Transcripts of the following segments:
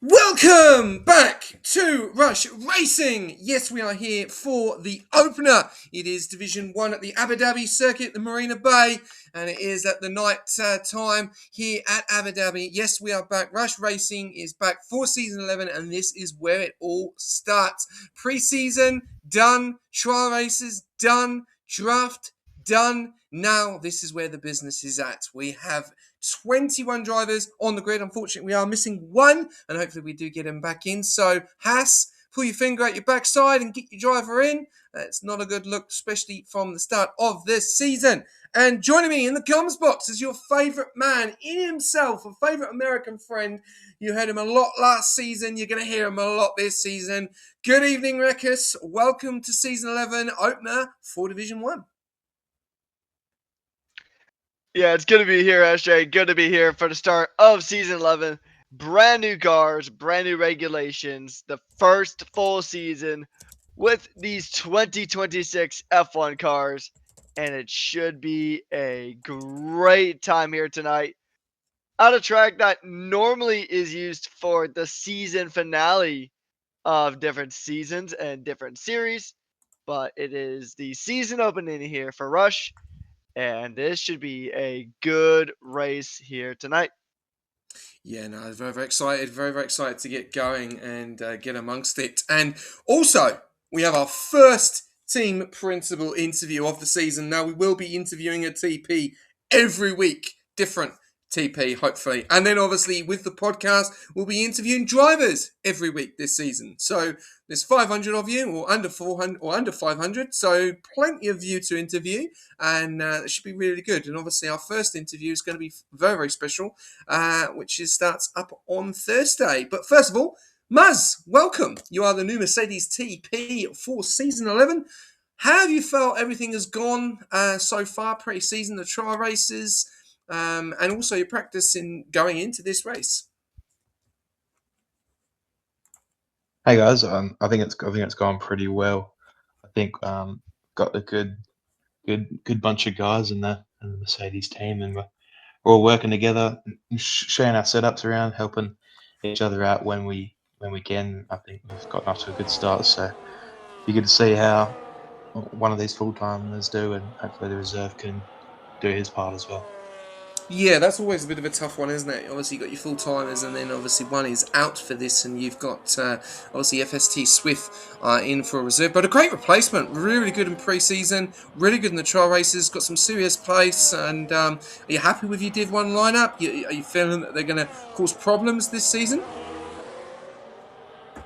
Welcome back to Rush Racing. Yes, we are here for the opener. It is Division 1 at the Abu Dhabi circuit, the Marina Bay, and it is at the night time here at Abu Dhabi. Yes, we are back. Rush Racing is back for season 11, and this is where it all starts. Pre-season done, trial races done, draft done. Now this is where the business is at. We have 21 drivers on the grid. Unfortunately, we are missing one, and hopefully we do get him back in. So, Haas, pull your finger at your backside and get your driver in. It's not a good look, especially from the start of this season. And joining me in the comms box is your favourite man in himself, a favourite American friend. You heard him a lot last season. You're going to hear him a lot this season. Good evening, Rekus. Welcome to Season 11 opener for Division 1. Yeah, it's good to be here, SJ. Good to be here for the start of Season 11. Brand new cars, brand new regulations, the first full season with these 2026 F1 cars, and it should be a great time here tonight at a track that normally is used for the season finale of different seasons and different series, but it is the season opening here for Rush, and this should be a good race here tonight. Yeah, no, very, very excited. Very, very excited to get going and get amongst it. And also, we have our first team principal interview of the season. Now, we will be interviewing a TP every week, different TP, hopefully. And then, obviously, with the podcast, we'll be interviewing drivers every week this season. So, there's 500 of you, or under 400, or under 500. So, plenty of you to interview, and it should be really good. And obviously, our first interview is going to be very, very special, which starts up on Thursday. But first of all, Muzz, welcome. You are the new Mercedes TP for Season 11. How have you felt everything has gone so far pre-season, the trial races, and also your practice in going into this race? Hey guys, I think it's gone pretty well. I think got a good bunch of guys in the Mercedes team, and we're all working together, sharing our setups around, helping each other out when we can. I think we've gotten off to a good start, so be good to see how one of these full timers do, and hopefully the reserve can do his part as well. Yeah, that's always a bit of a tough one, isn't it? Obviously, you've got your full timers, and then obviously one is out for this, and you've got obviously FST Swift in for a reserve. But a great replacement, really good in pre-season, really good in the trial races, got some serious pace. And are you happy with your Div 1 lineup? Are you feeling that they're going to cause problems this season?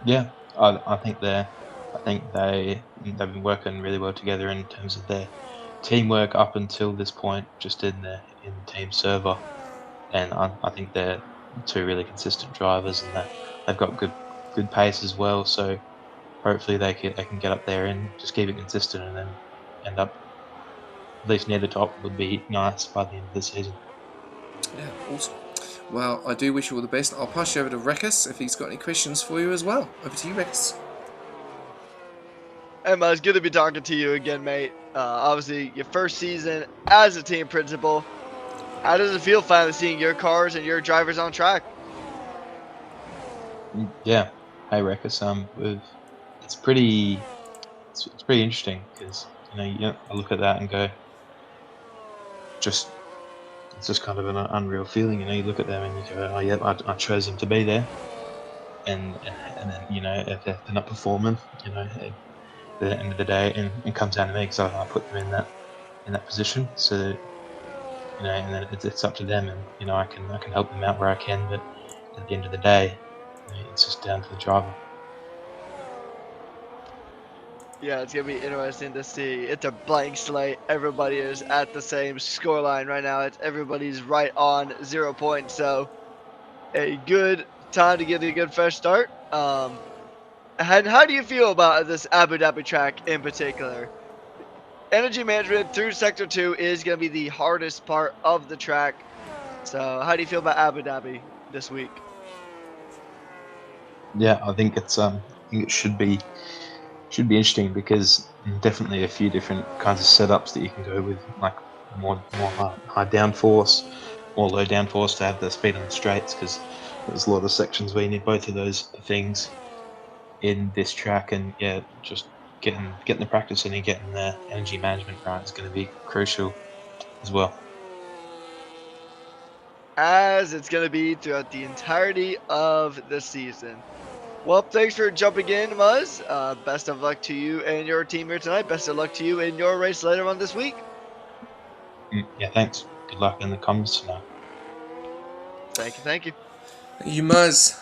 Yeah, I think they've been working really well together in terms of their teamwork up until this point, just in the team server, and I think they're two really consistent drivers, and they've got good pace as well. So hopefully they can get up there and just keep it consistent, and then end up at least near the top would be nice by the end of the season. Yeah, awesome. Well, I do wish you all the best. I'll pass you over to Rekus if he's got any questions for you as well. Over to you, Rekus. Emma, it's good to be talking to you again, mate. Obviously, your first season as a team principal. How does it feel finally seeing your cars and your drivers on track? Yeah, hey Rekus, it's pretty interesting because I look at that and go, it's just kind of an unreal feeling. You look at them and you go, oh yeah, I chose them to be there, and then if they're not performing, at the end of the day, and it comes down to me because I put them in that position. So and then it's up to them, and I can help them out where I can, but at the end of the day, it's just down to the driver. Yeah, it's going to be interesting to see. It's a blank slate. Everybody is at the same scoreline right now. Everybody's right on 0 points. So a good time to get a good fresh start. And how do you feel about this Abu Dhabi track in particular? Energy management through Sector 2 is going to be the hardest part of the track. So how do you feel about Abu Dhabi this week? Yeah, I think it should be interesting because definitely a few different kinds of setups that you can go with, like more high downforce, more low downforce to have the speed on the straights, because there's a lot of sections where you need both of those things in this track. And yeah, just getting the practice in and getting the energy management right is going to be crucial as well. As it's going to be throughout the entirety of the season. Well, thanks for jumping in, Muzz. Best of luck to you and your team here tonight. Best of luck to you in your race later on this week. Yeah, thanks. Good luck in the comms tonight. Thank you. You, Muzz.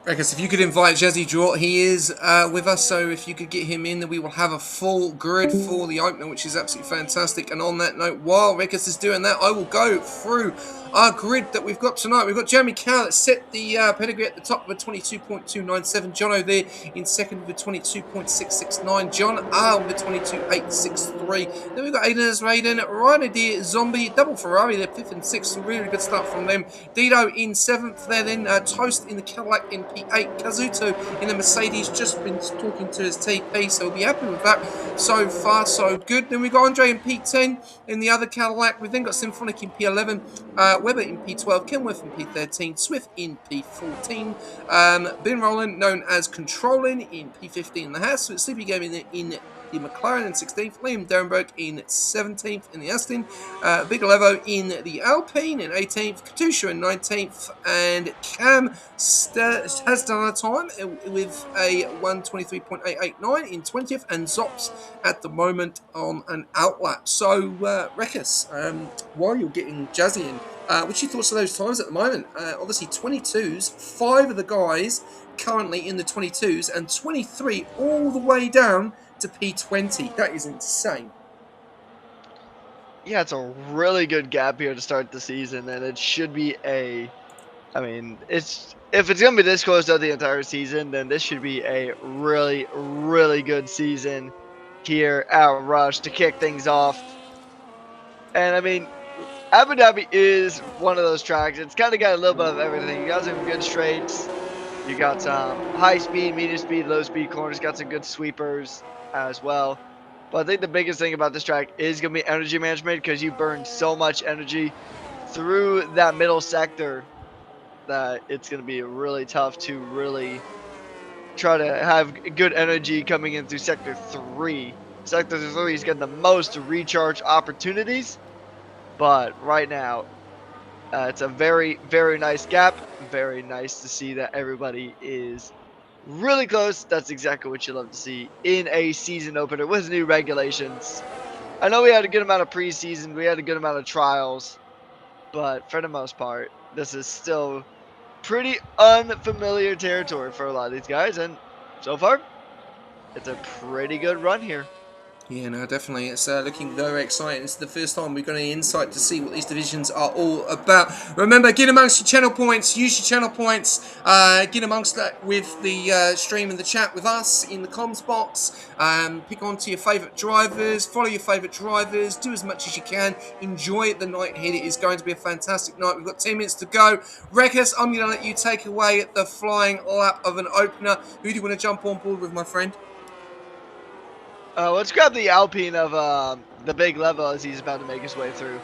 Reckons, if you could invite Jazzy Draught, he is with us, so if you could get him in, then we will have a full grid for the opener, which is absolutely fantastic. And on that note, while Reckons is doing that, I will go through our grid that we've got tonight. We've got Jeremy Cow that set the pedigree at the top with a 22.297. Jono there in second with a 22.669. John R with a 22.863. Then we've got Aiden as Raiden, Ryder Deer, Zombie, Double Ferrari, they're fifth and sixth. Really good start from them. Dido in seventh there, then Toast in the Cadillac in P8. Kazuto in the Mercedes, just been talking to his TP, so we'll be happy with that. So far, so good. Then we got Andre in P10 in the other Cadillac. We've then got Symphonic in P11, Weber in P12, Kenworth in P13, Swift in P14, Ben Rowland, known as Controlling, in P15 in the Haas, Sleepy Game in the McLaren in 16th, Liam Derenberg in 17th in the Aston, Big Levo in the Alpine in 18th, Katusha in 19th, and Cam has done a time with a 123.889 in 20th, and Zops at the moment on an outlap. So, Rekus, while you're getting Jazzy in, what's your thoughts of those times at the moment? Obviously 22s, 5 of the guys currently in the 22s, and 23 all the way down to P20. That is insane. Yeah, it's a really good gap here to start the season, and it should be a. I mean, if it's gonna be this close to the entire season, then this should be a really, really good season here at Rush to kick things off. And I mean, Abu Dhabi is one of those tracks. It's kind of got a little bit of everything. You got some good straights. You got some high speed, medium speed, low speed corners. Got some good sweepers as well. But I think the biggest thing about this track is going to be energy management, because you burn so much energy through that middle sector that it's going to be really tough to really try to have good energy coming in through Sector 3. Sector 3 is getting the most recharge opportunities. But right now, it's a very, very nice gap. Very nice to see that everybody is really close. That's exactly what you love to see in a season opener with new regulations. I know we had a good amount of preseason, we had a good amount of trials, but for the most part, this is still pretty unfamiliar territory for a lot of these guys, and so far, it's a pretty good run here. Yeah, no, definitely. It's looking very exciting. It's the first time we've got any insight to see what these divisions are all about. Remember, get amongst your channel points. Use your channel points. Get amongst that with the stream and the chat with us in the comms box. Pick on to your favourite drivers. Follow your favourite drivers. Do as much as you can. Enjoy the night ahead. It is going to be a fantastic night. We've got 10 minutes to go. Rekus, I'm going to let you take away the flying lap of an opener. Who do you want to jump on board with, my friend? Let's grab the Alpine of the big level as he's about to make his way through.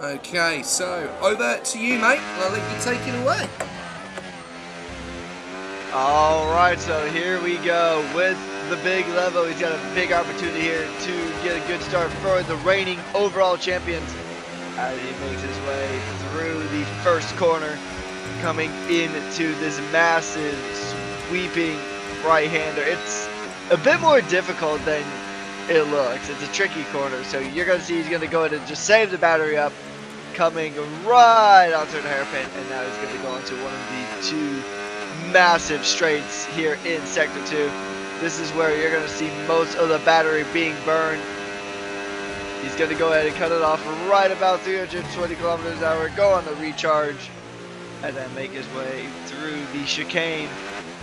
Okay, so over to you, mate. I'll let you take it away. All right, so here we go with the big level. He's got a big opportunity here to get a good start for the reigning overall champions as he makes his way through the first corner, coming into this massive sweeping right-hander. It's a bit more difficult than it looks. It's a tricky corner, so you're going to see he's going to go ahead and just save the battery up, coming right onto the hairpin, and now he's going to go into one of the two massive straights here in Sector 2. This is where you're going to see most of the battery being burned. He's going to go ahead and cut it off right about 320 kilometers an hour, go on the recharge, and then make his way through the chicane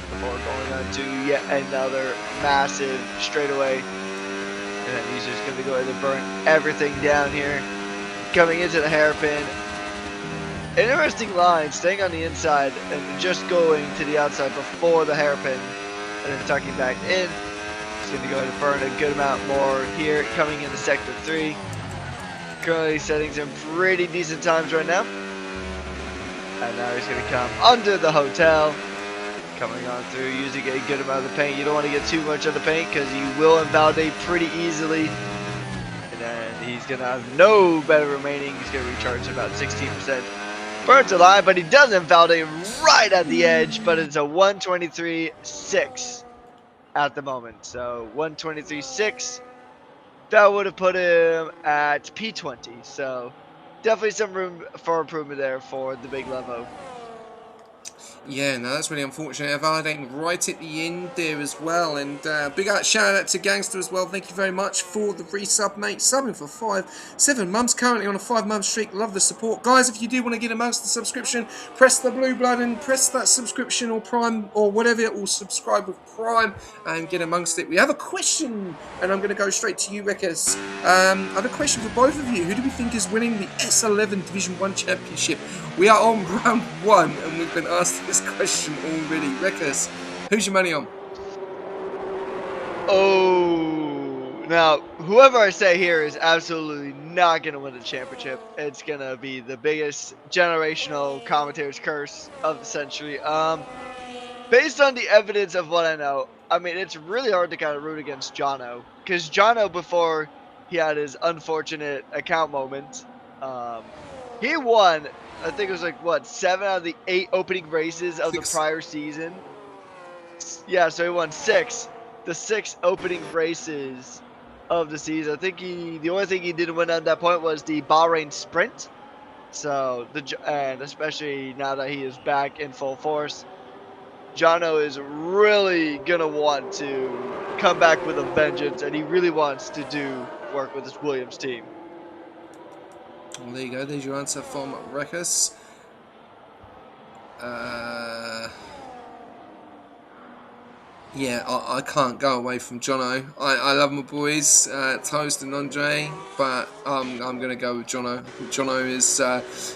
before going on to yet another massive straightaway. And then he's just going to go ahead and burn everything down here. Coming into the hairpin. An interesting line, staying on the inside and just going to the outside before the hairpin. And then tucking back in. He's going to go ahead and burn a good amount more here. Coming into Sector 3. Currently setting some pretty decent times right now. And now he's going to come under the hotel. Coming on through, using a good amount of the paint. You don't want to get too much of the paint because you will invalidate pretty easily. And then he's going to have no better remaining. He's going to recharge about 16%. Burns alive, but he does invalidate right at the edge. But it's a 123.6 at the moment. So 123.6. That would have put him at P20. So definitely some room for improvement there for the big Levo. Yeah, no, that's really unfortunate. Validating right at the end there as well. And big shout out to Gangster as well. Thank you very much for the resub, mate. Subbing for 7 months, currently on a 5-month streak. Love the support. Guys, if you do want to get amongst the subscription, press the blue button, press that subscription or Prime or whatever, or subscribe with Prime and get amongst it. We have a question, and I'm going to go straight to you, Rekas. I have a question for both of you. Who do we think is winning the S11 Division 1 Championship? We are on round 1, and we've been asked this question already. Rekas, who's your money on? Oh, now whoever I say here is absolutely not going to win the championship. It's going to be the biggest generational commentator's curse of the century. Based on the evidence of what I know, I mean, it's really hard to kind of root against Jono, because Jono, before he had his unfortunate account moment, he won, I think it was like, what, 7 out of the 8 opening races of 6. the prior season? Yeah, so he won 6. The 6 opening races of the season. I think the only thing he didn't win at that point was the Bahrain Sprint. So, and especially now that he is back in full force, Jono is really going to want to come back with a vengeance, and he really wants to do work with his Williams team. Well, there you go. There's your answer from Rekas. Yeah, I can't go away from Jono. I love my boys, Toast and Andre, but I'm going to go with Jono. Jono is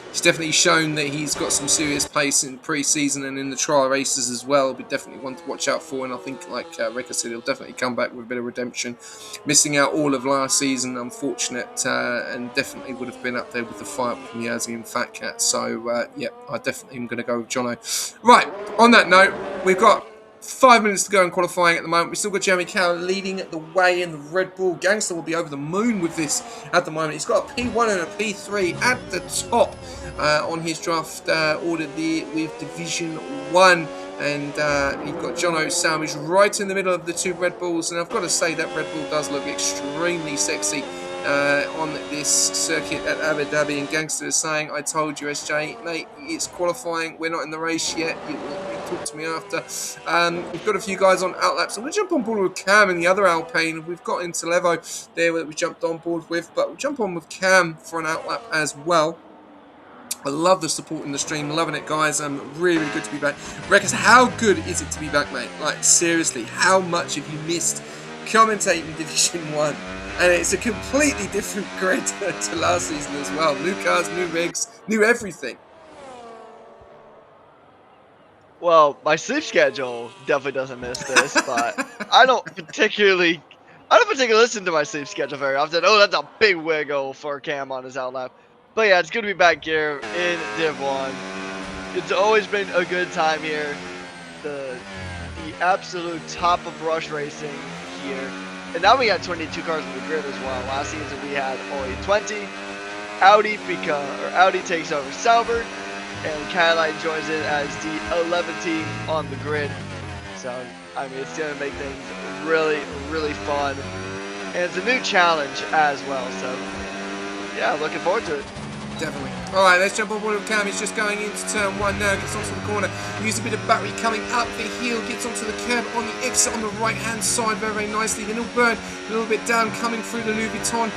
he's definitely shown that he's got some serious pace in pre-season and in the trial races as well. Be definitely one to watch out for, and I think, like Rekka said, he'll definitely come back with a bit of redemption. Missing out all of last season, unfortunate, and definitely would have been up there with the fight with Niazi and Fat Cat. So, yeah, I definitely am going to go with Jono. Right, on that note, we've got 5 minutes to go in qualifying at the moment. We've still got Jeremy Carroll leading the way in the Red Bull. Gangster will be over the moon with this at the moment. He's got a P1 and a P3 at the top on his draft order there with Division 1. And you've got Jono sandwiched right in the middle of the 2 Red Bulls. And I've got to say that Red Bull does look extremely sexy on this circuit at Abu Dhabi. And Gangster is saying, I told you, SJ, mate, it's qualifying. We're not in the race yet. You talk to me after. We've got a few guys on outlaps. I'm going to jump on board with Cam and the other Alpine. We've got into Levo there that we jumped on board with, but we'll jump on with Cam for an outlap as well. I love the support in the stream. Loving it, guys. Really good to be back. Reckons, how good is it to be back, mate? Like, seriously, how much have you missed commentating Division 1? And it's a completely different grid to last season as well. New cars, new rigs, new everything. Well, my sleep schedule definitely doesn't miss this, but I don't particularly listen to my sleep schedule very often. Oh, that's a big wiggle for Cam on his outlap. But yeah, it's good to be back here in Div 1. It's always been a good time here. The absolute top of rush racing here. And now we got 22 cars on the grid as well. Last season we had only 20. Audi takes over Sauber, and Cadillac joins in as the 11th team on the grid. So, I mean, it's going to make things really, really fun. And it's a new challenge as well. So, yeah, looking forward to it. Definitely. Alright, let's jump on board with Cam. He's just going into turn 1 now. Gets onto the corner. Uses a bit of battery coming up the hill. Gets onto the curb on the exit on the right-hand side very, very nicely. Then he'll burn a little bit down coming through the Louis Vuitton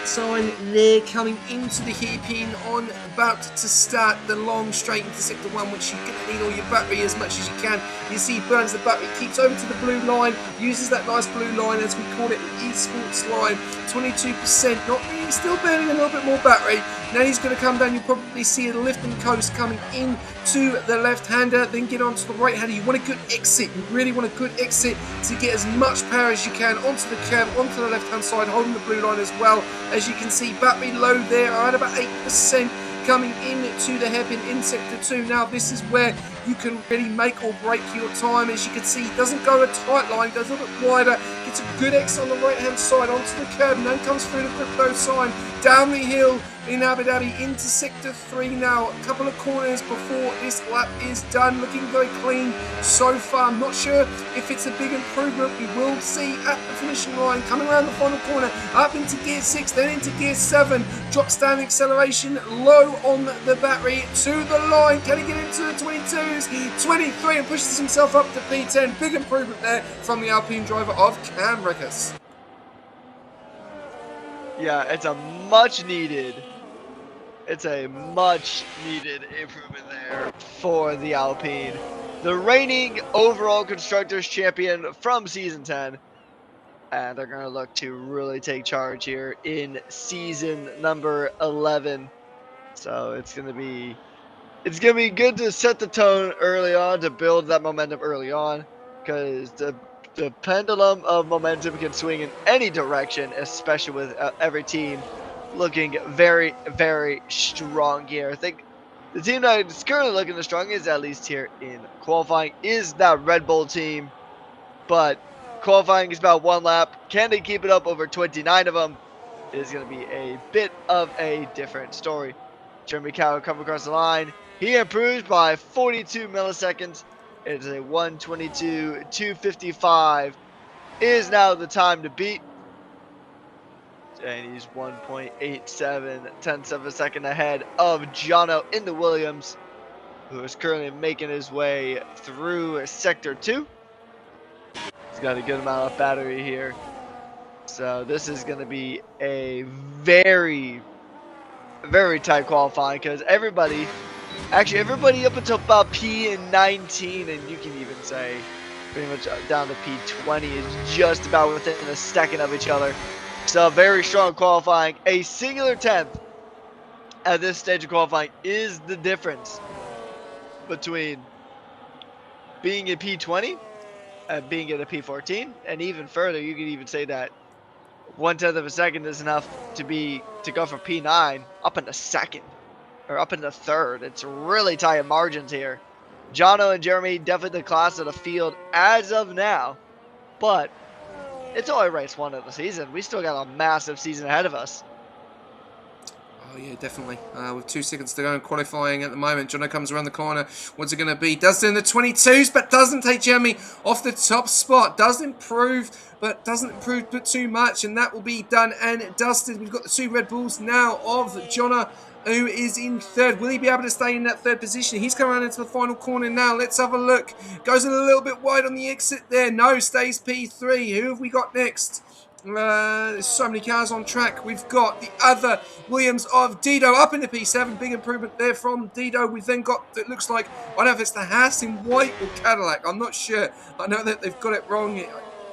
sign there, coming into the hairpin on, about to start the long straight into sector 1, which you're going to need all your battery as much as you can. You see he burns the battery, keeps over to the blue line, uses that nice blue line, as we call it, the esports line, 22%, not really, still burning a little bit more battery. Now he's going to come down. You'll probably see a lift and coast coming in to the left-hander, then get onto the right-hander. You want a good exit. You really want a good exit to get as much power as you can onto the curb, onto the left-hand side, holding the blue line as well. As you can see, battery low there, around about 8%. Coming into the hairpin in sector 2. Now this is where you can really make or break your time. As you can see, doesn't go a tight line, goes a little bit wider, gets a good exit on the right hand side onto the curb, and then comes through the crypto sign, down the hill in Abu Dhabi into sector 3 now. A couple of corners before this lap is done, looking very clean so far. I'm not sure if it's a big improvement. We will see at the finishing line, coming around the final corner, up into gear 6, then into gear 7, drops down acceleration, low on the battery, to the line. Can he get into the 22? continues. 23 and pushes himself up to P10. Big improvement there from the Alpine driver of Cam Rickers. Yeah, it's a much needed improvement there for the Alpine. The reigning overall Constructors champion from Season 10. And they're going to look to really take charge here in season number 11. So it's going to be good to set the tone early on, to build that momentum early on, because the pendulum of momentum can swing in any direction, especially with every team looking very, very strong here. I think the team that is currently looking the strongest, at least here in qualifying, is that Red Bull team. But qualifying is about one lap. Can they keep it up over 29 of them? Is going to be a bit of a different story. Jeremy Cow come across the line. He improves by 42 milliseconds. It is a 1:22.255. Is now the time to beat. And he's 1.87 tenths of a second ahead of Jono in the Williams, who is currently making his way through Sector 2. He's got a good amount of battery here. So this is going to be a very, very tight qualifying, because everybody up until about P19, and you can even say pretty much down to P20, is just about within a second of each other. So very strong qualifying. A singular tenth at this stage of qualifying is the difference between being in P20 and being in a P14. And even further, you could even say that 1/10 of a second is enough to go from P9 up into second, or up into third. It's really tight margins here. Jono and Jeremy definitely the class of the field as of now, but it's only race 1 of the season. We still got a massive season ahead of us. Oh, yeah, definitely. With 2 seconds to go in qualifying at the moment. Jono comes around the corner. What's it going to be? Does it in the 22s, but doesn't take Jeremy off the top spot. Does improve, but doesn't improve too much. And that will be done and dusted. We've got the 2 Red Bulls now of Jono, who is in third. Will he be able to stay in that third position? He's coming around into the final corner now. Let's have a look. Goes in a little bit wide on the exit there. No, stays P3. Who have we got next? There's so many cars on track. We've got the other Williams of Dido up into P7. Big improvement there from Dido. We've then got, it looks like, I don't know if it's the Haas in white or Cadillac. I'm not sure. I know that they've got it wrong.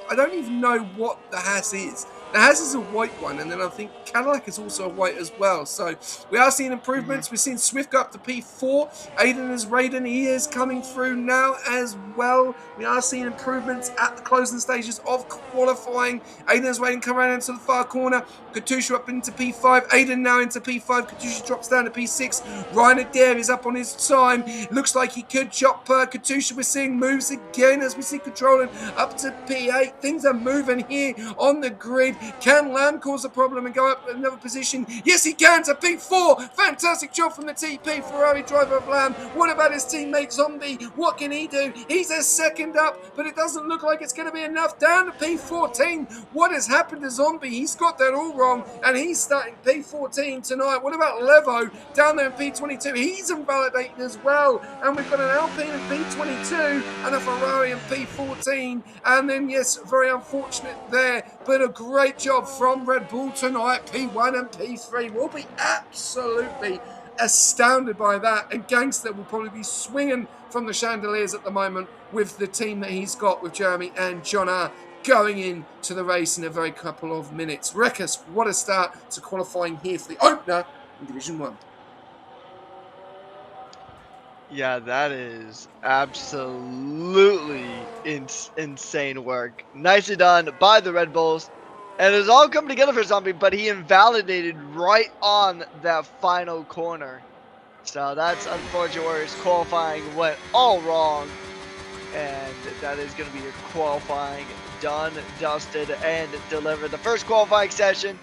I don't even know what the Haas is. The Haas is a white one, and then I think Cadillac is also a white as well. So we are seeing improvements. We're seeing Swift go up to P4. Aiden is Raiden. He is coming through now as well. We are seeing improvements at the closing stages of qualifying. Aiden is Raiden come around into the far corner. Katusha up into P5. Aiden now into P5. Katusha drops down to P6. Ryan Adair is up on his time. Looks like he could chop Katusha. We're seeing moves again as we see controlling up to P8. Things are moving here on the grid. Can Lamb cause a problem and go up another position? Yes, he can, to P4. Fantastic job from the TP Ferrari driver of Lamb. What about his teammate Zombie? What can he do? He's a second up, but it doesn't look like it's going to be enough. Down to P14. What has happened to Zombie? He's got that all wrong, and he's starting P14 tonight. What about Levo down there in P22? He's invalidating as well. And we've got an Alpine in P22 and a Ferrari in P14. And then, yes, very unfortunate there, but a great job from Red Bull tonight. P1 and P3 will be absolutely astounded by that, and Gangster will probably be swinging from the chandeliers at the moment with the team that he's got with Jeremy and John R going into the race in a very couple of minutes. Rekus, what a start to qualifying here for the opener in Division 1. Yeah, that is absolutely insane work. Nicely done by the Red Bulls. And it has all come together for Zombie, but he invalidated right on that final corner. So that's unfortunate where his qualifying went all wrong. And that is going to be your qualifying done, dusted, and delivered. The first qualifying session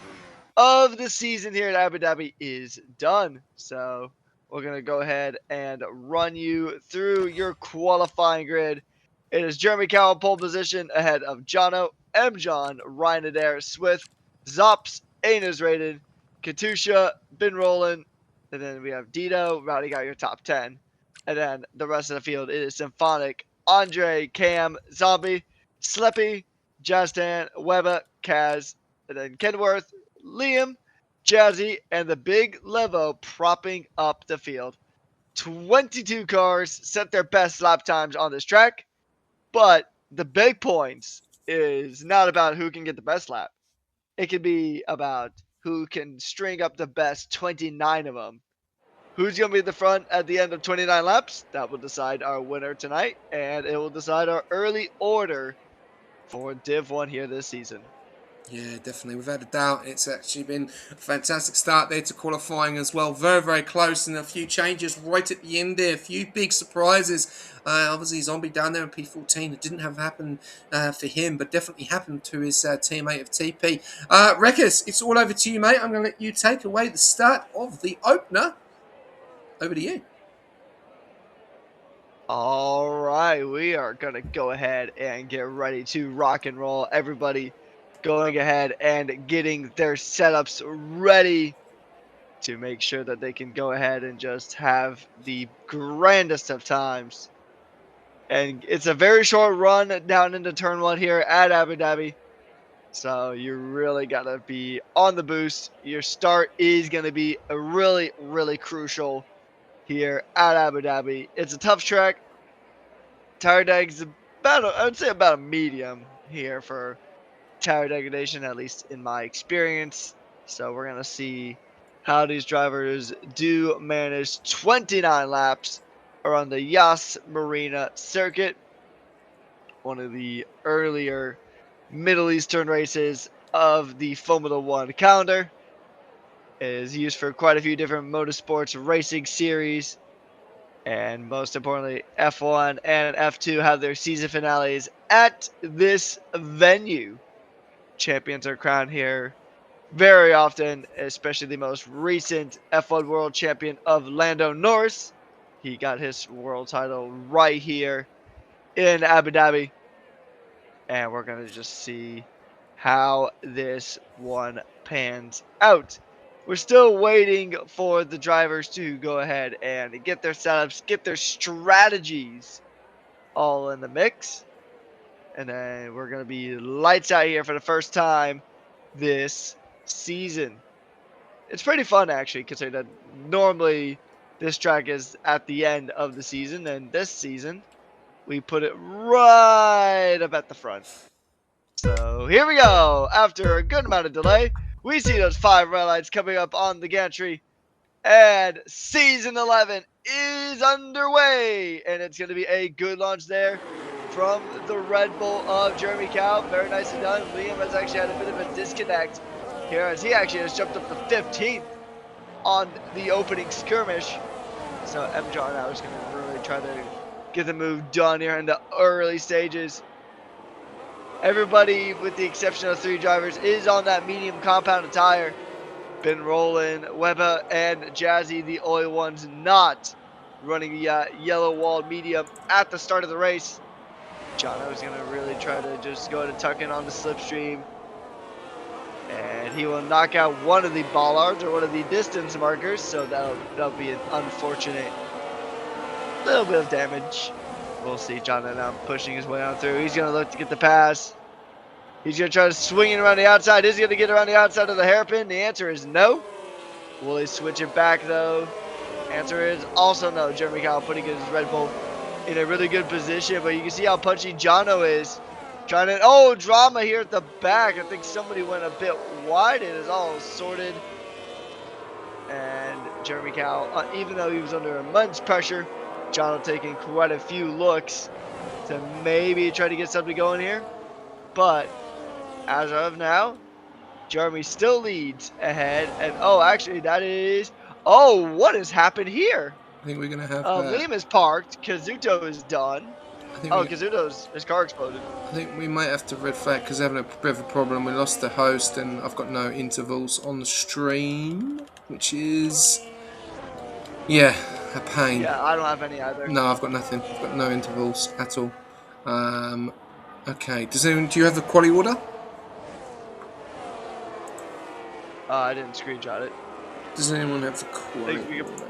of the season here at Abu Dhabi is done. So we're going to go ahead and run you through your qualifying grid. It is Jeremy Cowell pole position ahead of Jono, M. John, Ryan Adair, Swift, Zops, Aina's rated, Katusha, Bin Rollin, and then we have Dito rounding out your top 10. And then the rest of the field is Symphonic, Andre, Cam, Zombie, Sleppy, Jastan, Webber, Kaz, and then Kenworth, Liam, Jazzy, and the big Levo propping up the field. 22 cars set their best lap times on this track, but the big points is not about who can get the best lap. It can be about who can string up the best 29 of them. Who's going to be at the front at the end of 29 laps? That will decide our winner tonight, and it will decide our early order for Div 1 here this season. Yeah, definitely. Without a doubt, it's actually been a fantastic start there to qualifying as well. Very, very close, and a few changes right at the end there. A few big surprises. Obviously, Zombie down there in P14. It didn't have happen for him, but definitely happened to his teammate of TP. Rekus, it's all over to you, mate. I'm going to let you take away the start of the opener. Over to you. All right, we are going to go ahead and get ready to rock and roll. Everybody going ahead and getting their setups ready to make sure that they can go ahead and just have the grandest of times. And it's a very short run down into turn 1 here at Abu Dhabi. So you really got to be on the boost. Your start is going to be a really, really crucial here at Abu Dhabi. It's a tough track. Tire deg's I would say about a medium here for tire degradation, at least in my experience. So we're going to see how these drivers do manage 29 laps around the Yas Marina circuit, one of the earlier Middle Eastern races of the Formula One calendar. It is used for quite a few different motorsports racing series, and most importantly, F1 and F2 have their season finales at this venue. Champions are crowned here very often, especially the most recent F1 World Champion of Lando Norris. He got his world title right here in Abu Dhabi. And we're going to just see how this one pans out. We're still waiting for the drivers to go ahead and get their setups, get their strategies all in the mix. And then we're going to be lights out here for the first time this season. It's pretty fun, actually, considering that normally this track is at the end of the season. And this season, we put it right up at the front. So here we go. After a good amount of delay, we see those 5 red lights coming up on the gantry. And season 11 is underway. And it's going to be a good launch there from the Red Bull of Jeremy Cow. Very nicely done. Liam has actually had a bit of a disconnect here, as he actually has jumped up to 15th on the opening skirmish. So M. John now is going to really try to get the move done here in the early stages. Everybody, with the exception of 3 drivers, is on that medium compounded tire. Ben Roland, Weber, and Jazzy, the only ones not running the yellow walled medium at the start of the race. Jono is going to really try to just go ahead and tuck in on the slipstream. And he will knock out one of the bollards, or one of the distance markers, so that'll be an unfortunate little bit of damage. We'll see Jono now pushing his way on through. He's going to look to get the pass. He's going to try to swing it around the outside. Is he going to get around the outside of the hairpin? The answer is no. Will he switch it back, though? Answer is also no. Jeremy Kyle putting his Red Bull in a really good position, but you can see how punchy Jono is. Trying to, drama here at the back. I think somebody went a bit wide. It is all sorted. And Jeremy Cow, even though he was under immense pressure, Jono taking quite a few looks to maybe try to get something going here. But as of now, Jeremy still leads ahead. And actually that is, what has happened here? I think we're going to have... Liam is parked. Kazuto is done. Kazuto's, his car exploded. I think we might have to red flag because they're having a bit of a problem. We lost the host and I've got no intervals on the stream, which is, a pain. Yeah, I don't have any either. No, I've got nothing. I've got no intervals at all. Okay. Do you have the quality order? I didn't screenshot it. Does anyone have the quality order?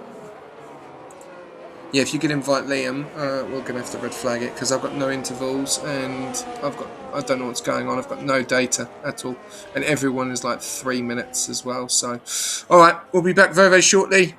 Yeah, if you could invite Liam, we're gonna have to red flag it because I've got no intervals and I don't know what's going on. I've got no data at all, and everyone is like 3 minutes as well. So, all right, we'll be back very very shortly.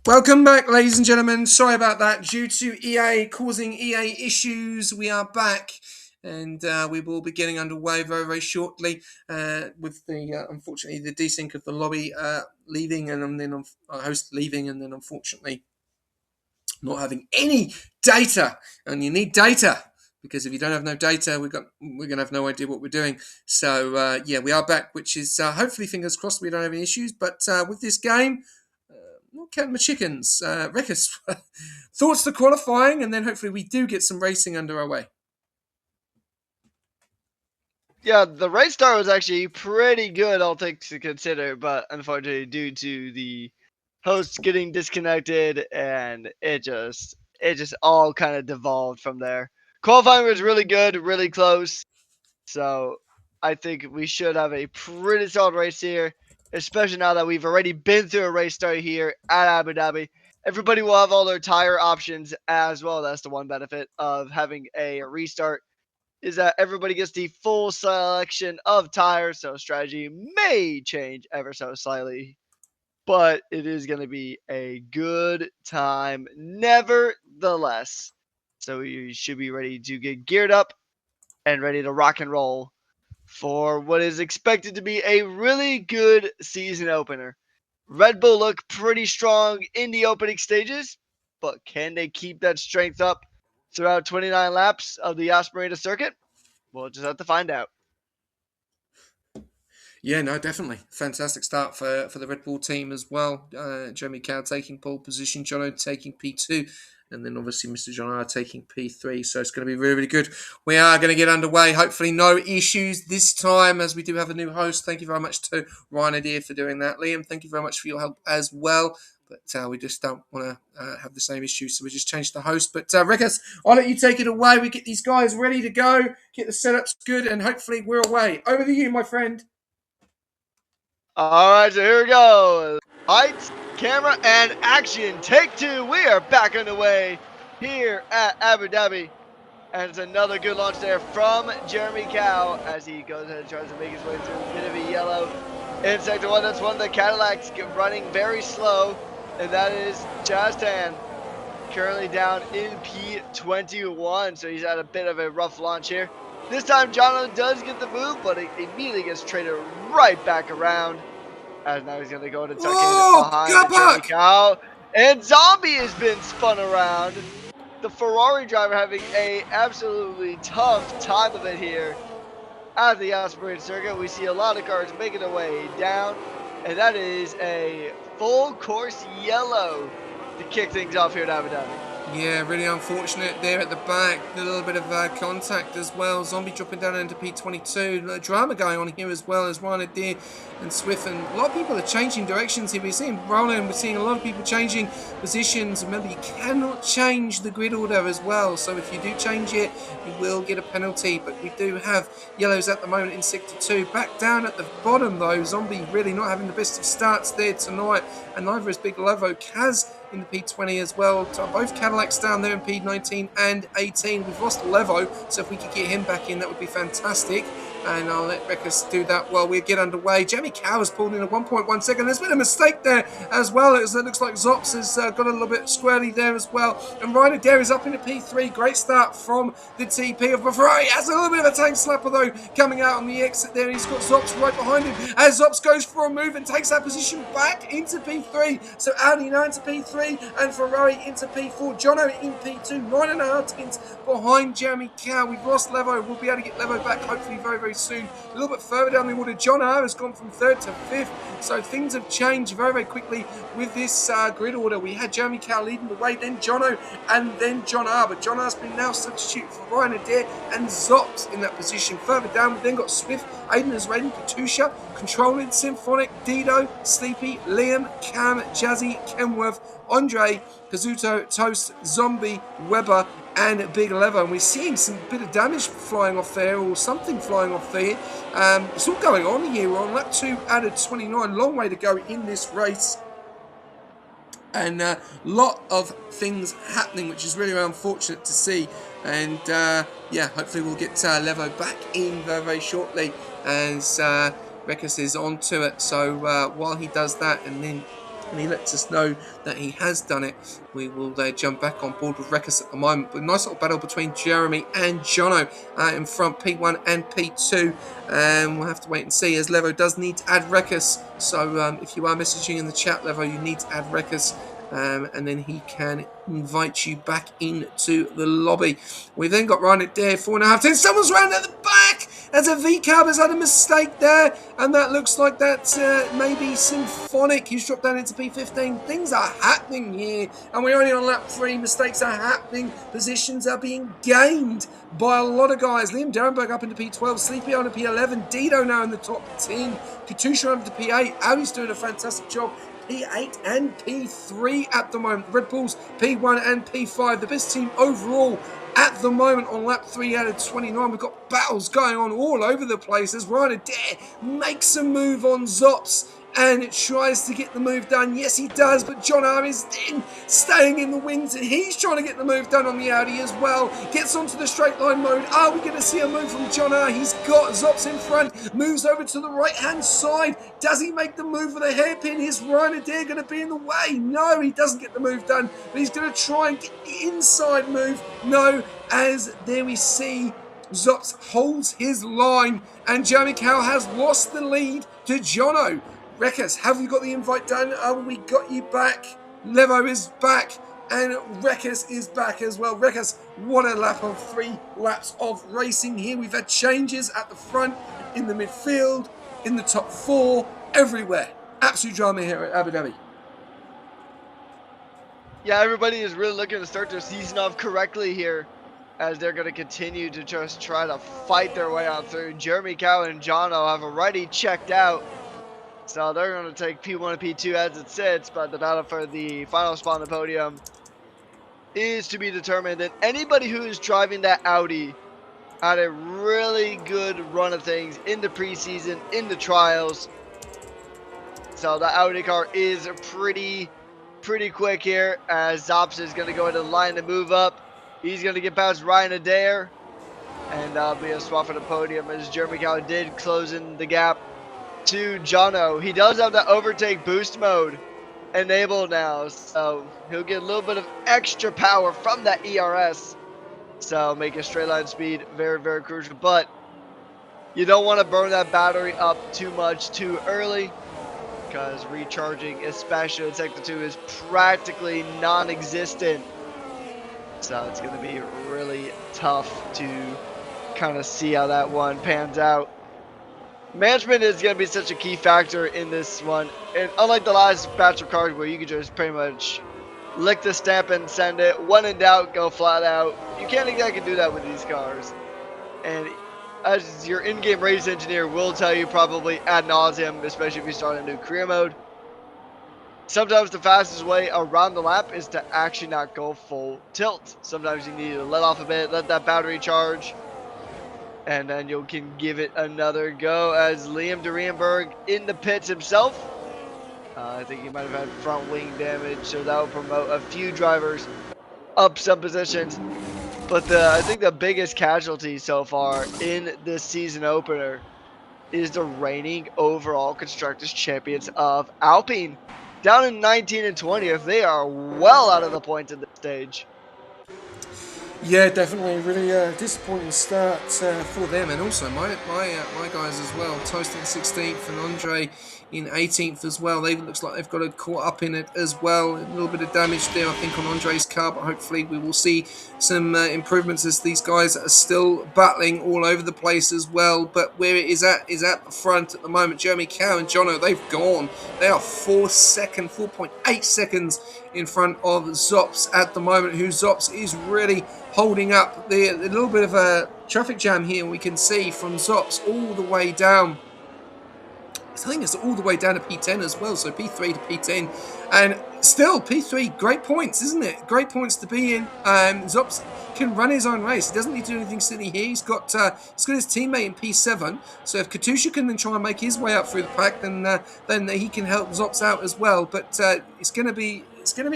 Welcome back, ladies and gentlemen. Sorry about that. Due to EA causing EA issues, we are back, and we will be getting underway very, very shortly with the unfortunately the desync of the lobby leaving, and then our host leaving, and then unfortunately not having any data. And you need data, because if you don't have no data, we're gonna have no idea what we're doing. So yeah, we are back, which is hopefully, fingers crossed, we don't have any issues. But with this game, not counting my chickens. Rekus, thoughts to qualifying, and then hopefully we do get some racing under our way. Yeah, the race start was actually pretty good, all things to consider, but unfortunately, due to the hosts getting disconnected, and it just all kind of devolved from there. Qualifying was really good, really close. So I think we should have a pretty solid race here, especially now that we've already been through a race start here at Abu Dhabi. Everybody will have all their tire options as well. That's the one benefit of having a restart, is that everybody gets the full selection of tires. So strategy may change ever so slightly, but it is going to be a good time nevertheless. So you should be ready to get geared up and ready to rock and roll for what is expected to be a really good season opener. Red Bull look pretty strong in the opening stages, but can they keep that strength up throughout 29 laps of the Yas Marina circuit? We'll just have to find out. Yeah, no, definitely. Fantastic start for the Red Bull team as well. Jeremy Cow taking pole position, Jono taking P2, and then obviously Mr. John R taking P3. So it's going to be really, really good. We are going to get underway. Hopefully no issues this time, as we do have a new host. Thank you very much to Ryan Adair for doing that. Liam, thank you very much for your help as well. But we just don't want to have the same issues, so we just changed the host. But Rekus, I'll let you take it away. We get these guys ready to go, get the setups good, and hopefully we're away. Over to you, my friend. All right, so here we go. Lights, camera, and action. Take two. We are back underway here at Abu Dhabi. And it's another good launch there from Jeremy Cow as he goes ahead and tries to make his way through a bit of a yellow. In sector one, that's one of the Cadillacs running very slow, and that is Chastan, currently down in P21. So he's had a bit of a rough launch here. This time, Jono does get the move, but it immediately gets traded right back around. As now he's going to go to tuck in behind Jeremy Cow. And Zombie has been spun around. The Ferrari driver having a absolutely tough time of it here at the Yas Marina circuit. We see a lot of cars making their way down, and that is a full course yellow to kick things off here at Abu Dhabi. Yeah, really unfortunate there at the back. A little bit of contact as well. Zombie dropping down into P22. Drama going on here as well as Ryan Adair and Swift. And a lot of people are changing directions here. We're seeing Roland, we're seeing a lot of people changing positions. Remember, you cannot change the grid order as well. So if you do change it, you will get a penalty. But we do have yellows at the moment in Sector 2. Back down at the bottom, though. Zombie really not having the best of starts there tonight. And neither is Big Lovo. Kaz in the P20 as well. So both Cadillacs down there in P19 and 18. We've lost Levo, so if we could get him back in, that would be fantastic. And I'll let Rekus do that while we get underway. Jeremy Cow has pulled in at 1.1 second. There's been a mistake there as well. It looks like Zops has got a little bit squirrely there as well. And Ryder Dare is up into P3. Great start from the TP of Ferrari. Has a little bit of a tank slapper though coming out on the exit there. He's got Zops right behind him as Zops goes for a move and takes that position back into P3. So Audi now into P3 and Ferrari into P4. Jono in P2. 9.5 tenths behind Jeremy Cow. We've lost Levo. We'll be able to get Levo back hopefully very, very soon. A little bit further down the order, John R has gone from 3rd to 5th, so things have changed very, very quickly with this grid order. We had Jeremy Cow leading the way, then Jono, and then John R, but John R's been now substituted for Ryan Adair and Zops in that position. Further down, we've then got Swift, Aiden is raiding, Katusha, Controlling, Symphonic, Dido, Sleepy, Liam, Cam, Jazzy, Kenworth, Andre, Kazuto, Toast, Zombie, Weber, and Big Lever. And we're seeing some bit of damage flying off there, or something flying off there. It's all going on here. We're on lap 2 out of 29. Long way to go in this race. And a lot of things happening, which is really unfortunate to see. And yeah, hopefully we'll get Levo back in very, very shortly as Rekus is on to it. So while he does that, and then and he lets us know that he has done it. We will jump back on board with Rekus at the moment. But a nice little battle between Jeremy and Jono in front, P1 and P2. We'll have to wait and see, as Levo does need to add Rekus. So if you are messaging in the chat, Levo, you need to add Rekus. And then he can invite you back into the lobby. We've then got Ryan at Dare, 4.5 10. Someone's round at the back as a V-Cab has had a mistake there, and that looks like that's maybe Symphonic. He's dropped down into P15. Things are happening here, and we're only on lap 3. Mistakes are happening. Positions are being gained by a lot of guys. Liam Derenberg up into P12, Sleepy on to P11, Dido now in the top 10, Katusha up to P8. Audi's doing a fantastic job. P8 and P3 at the moment. Red Bulls P1 and P5. The best team overall at the moment on lap 3 out of 29. We've got battles going on all over the place as Ryan Adair makes a move on Zops and it tries to get the move done. Yes, he does, but John R is then staying in the wings and he's trying to get the move done on the Audi as well. Gets onto the straight line mode. Are we going to see a move from John R? He's got Zops in front, moves over to the right hand side. Does he make the move with a hairpin? Is Ryan Adair going to be in the way? No, he doesn't get the move done, but he's going to try and get the inside move. No, as there we see Zops holds his line and Jeremy Cow has lost the lead to Jono. Rekus, have you got the invite done? Oh, we got you back. Levo is back. And Rekus is back as well. Rekus, what a lap of 3 laps of racing here. We've had changes at the front, in the midfield, in the top 4, everywhere. Absolute drama here at Abu Dhabi. Yeah, everybody is really looking to start their season off correctly here, as they're going to continue to just try to fight their way on through. Jeremy Cow and Jono have already checked out, so they're going to take P1 and P2 as it sits, but the battle for the final spot on the podium is to be determined. And anybody who is driving that Audi had a really good run of things in the preseason, in the trials. So the Audi car is pretty quick here, as Zops is going to go into the line to move up. He's going to get past Ryan Adair, and that'll be a swap for the podium, as Jeremy Cow did close in the gap to Jono. He does have the overtake boost mode enabled now, so he'll get a little bit of extra power from that ERS, so making straight line speed very crucial. But you don't want to burn that battery up too much too early, because recharging, especially in Sector 2, is practically non-existent. So it's going to be really tough to kind of see how that one pans out. Management is going to be such a key factor in this one. And unlike the last batch of cars where you could just pretty much lick the stamp and send it, when in doubt, go flat out, you can't exactly do that with these cars. And as your in-game race engineer will tell you probably ad nauseum, especially if you start a new career mode, sometimes the fastest way around the lap is to actually not go full tilt. Sometimes you need to let off a bit, let that battery charge, and then you can give it another go, as Liam Derenberg in the pits himself. I think he might have had front wing damage, so that will promote a few drivers up some positions. But I think the biggest casualty so far in this season opener is the reigning overall Constructors Champions of Alpine. Down in 19 and 20th, they are well out of the points at this stage. Yeah, definitely. Really disappointing start for them, and also my guys as well. Toast in 16th and Andre in 18th as well. They looks like they've got a caught up in it as well. A little bit of damage there, I think, on Andre's car, but hopefully we will see some improvements, as these guys are still battling all over the place as well. But where it is at the front at the moment. Jeremy Cow and Jono, they've gone. They are 4.8 seconds in front of Zops at the moment, who Zops is really holding up. A little bit of a traffic jam here we can see from Zops all the way down. I think it's all the way down to P10 as well, so P3 to P10. And still, P3, great points, isn't it? Great points to be in. Zops can run his own race. He doesn't need to do anything silly here. He's got his teammate in P7. So if Katusha can then try and make his way up through the pack, then he can help Zops out as well. But it's going to be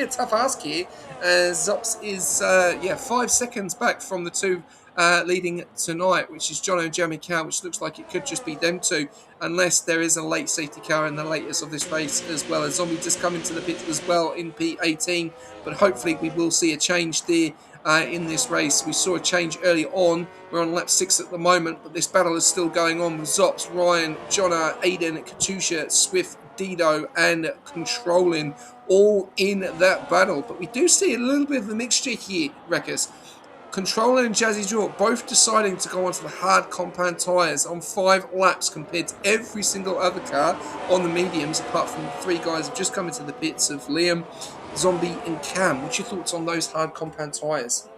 a tough ask here. Zops is 5 seconds back from the two leading tonight, which is Jono and Jeremy Cow, which looks like it could just be them two, unless there is a late safety car in the latest of this race as well. As Zombie just come into the pit as well in P18, but hopefully we will see a change there in this race. We saw a change early on. We're on lap 6 at the moment, but this battle is still going on with Zops, Ryan, Jonna, Aiden, Katusha, Swift, Dido, and Controlling all in that battle. But we do see a little bit of a mixture here, Wreckers. Controller and Jazzy Jaw both deciding to go onto the hard compound tyres on 5 laps compared to every single other car on the mediums, apart from the 3 guys who've just come into the pits of Liam, Zombie, and Cam. What's your thoughts on those hard compound tyres?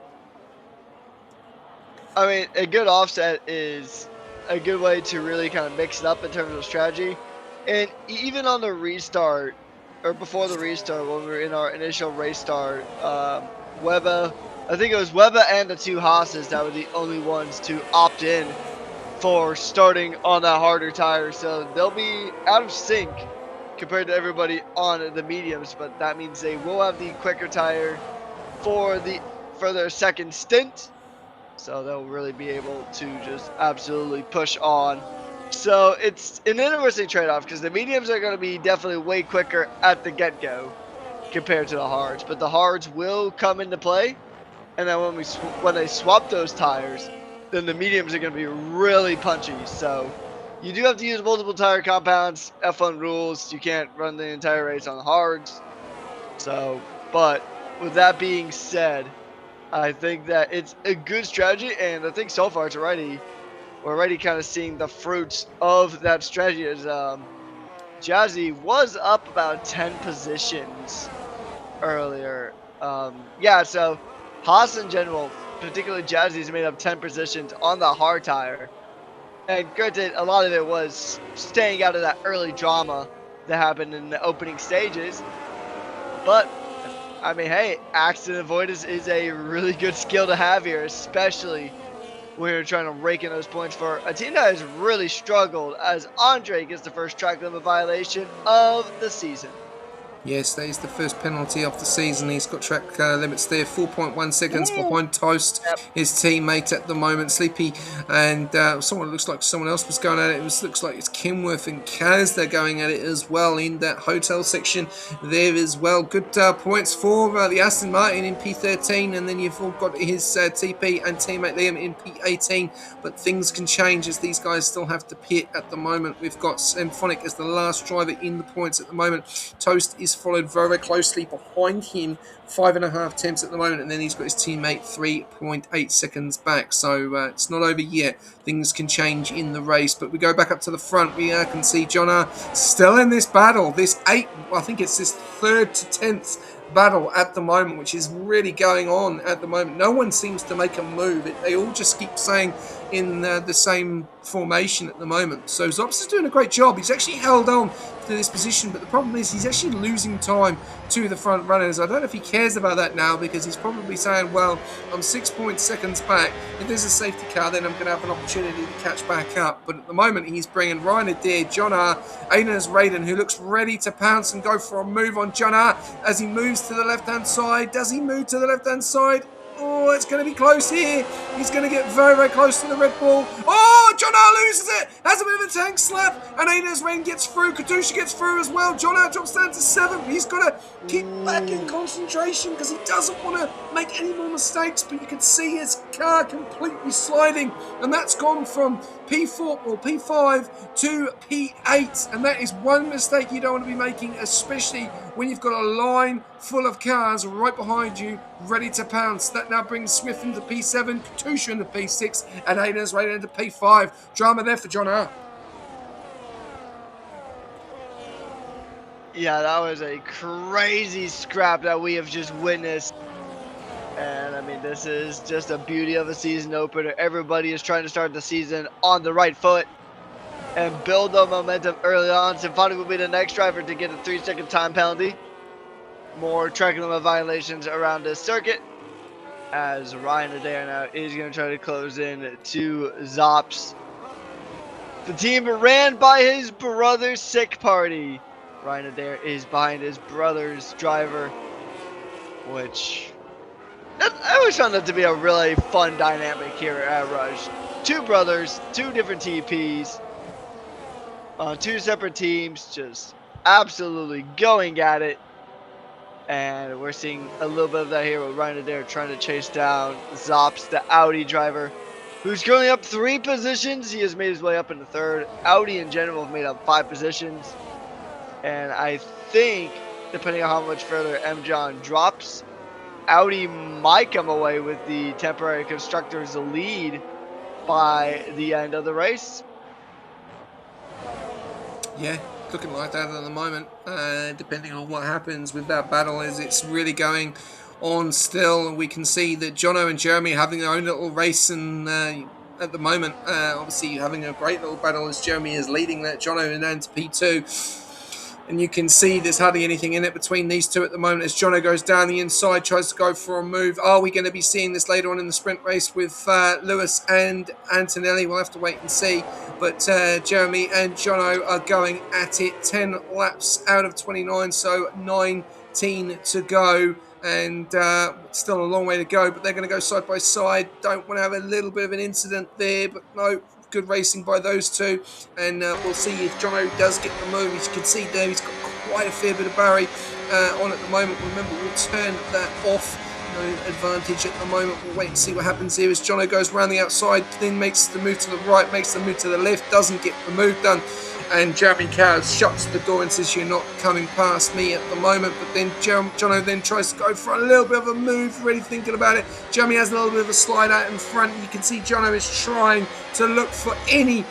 I mean, a good offset is a good way to really kind of mix it up in terms of strategy. And even on the restart, or before the restart, when we were in our initial race start, Webber, I think it was Webber and the 2 Haas's that were the only ones to opt in for starting on that harder tire. So they'll be out of sync compared to everybody on the mediums, but that means they will have the quicker tire for their second stint. So they'll really be able to just absolutely push on. So it's an interesting trade-off because the mediums are going to be definitely way quicker at the get-go compared to the hards, but the hards will come into play. And then when they swap those tires, then the mediums are going to be really punchy. So you do have to use multiple tire compounds. F1 rules, you can't run the entire race on the hards. So, but with that being said, I think that it's a good strategy, and I think so far we're already kind of seeing the fruits of that strategy. As Jazzy was up about 10 positions earlier. Yeah, so Haas in general, particularly Jazzy's, made up 10 positions on the hard tire. And granted, a lot of it was staying out of that early drama that happened in the opening stages. But I mean, hey, accident avoidance is a really good skill to have here, especially when you're trying to rake in those points for a team that has really struggled, as Andre gets the first track limit violation of the season. Yes, that is the first penalty of the season. He's got track limits there, 4.1 seconds behind Toast, his teammate at the moment, Sleepy, and someone looks like someone else was going at it. Looks like it's Kenworth and Kaz. They're going at it as well in that hotel section there as well. Good points for the Aston Martin in P13, and then you've all got his TP and teammate Liam in P18. But things can change as these guys still have to pit at the moment. We've got Symphonic as the last driver in the points at the moment. Toast is followed very, very closely behind him, 5.5 tenths at the moment, and then he's got his teammate 3.8 seconds back. So it's not over yet. Things can change in the race, but we go back up to the front. We can see Jonna still in this battle. I think it's this 3rd to 10th battle at the moment, which is really going on at the moment. No one seems to make a move. They all just keep saying in the same formation at the moment. So Zops is doing a great job. He's actually held on to this position, but the problem is he's actually losing time to the front runners. I don't know if he cares about that now, because he's probably saying, well, I'm 6 seconds back. If there's a safety car, then I'm going to have an opportunity to catch back up. But at the moment, he's bringing Ryan Adair, John R, Aiden's Raiden, who looks ready to pounce and go for a move on John R as he moves to the left-hand side. Does he move to the left-hand side? Oh, it's going to be close here. He's going to get very, very close to the Red Bull. Oh, John R loses it. Has a bit of a tank slap. And Aiden's Rain gets through. Katusha gets through as well. John R drops down to 7th. He's got to keep back in concentration because he doesn't want to make any more mistakes. But you can see his car completely sliding. And that's gone from P4 or P5 to P8. And that is one mistake you don't want to be making, especially when you've got a line full of cars right behind you ready to pounce. That now brings Swift into P7, Katusha into P6, and Aiden's right into P5. Drama there for John R. Yeah, that was a crazy scrap that we have just witnessed. And I mean, this is just a beauty of a season opener. Everybody is trying to start the season on the right foot and build the momentum early on. Symphonic will be the next driver to get a 3-second time penalty. More track limit violations around this circuit, as Ryan Adair now is going to try to close in to Zops. The team ran by his brother's sick party. Ryan Adair is behind his brother's driver, which I always found that to be a really fun dynamic here at Rush. Two brothers, two different TPs, two separate teams, just absolutely going at it. And we're seeing a little bit of that here with Ryan Adair trying to chase down Zops, the Audi driver, who's currently up 3 positions. He has made his way up in the third. Audi in general have made up 5 positions. And I think, depending on how much further M. John drops, Audi might come away with the temporary constructors lead by the end of the race. Yeah, looking like that at the moment. Depending on what happens with that battle, as it's really going on still, we can see that Jono and Jeremy are having their own little race, and at the moment, obviously having a great little battle as Jeremy is leading that Jono and into P2. And you can see there's hardly anything in it between these two at the moment as Jono goes down the inside, tries to go for a move. Are we going to be seeing this later on in the sprint race with Lewis and Antonelli? We'll have to wait and see. But Jeremy and Jono are going at it. 10 laps out of 29, so 19 to go. And still a long way to go, but they're going to go side by side. Don't want to have a little bit of an incident there, but no, good racing by those two. And we'll see if Jono does get the move. As you can see there, he's got quite a fair bit of Barry on at the moment. Remember, we'll turn that off. No advantage at the moment. We'll wait and see what happens here as Jono goes around the outside, then makes the move to the right, makes the move to the left, doesn't get the move done. And Jeremy Cowes shuts the door and says, "You're not coming past me at the moment." But then Jono then tries to go for a little bit of a move, really thinking about it. Jeremy has a little bit of a slide out in front. You can see Jono is trying to look for any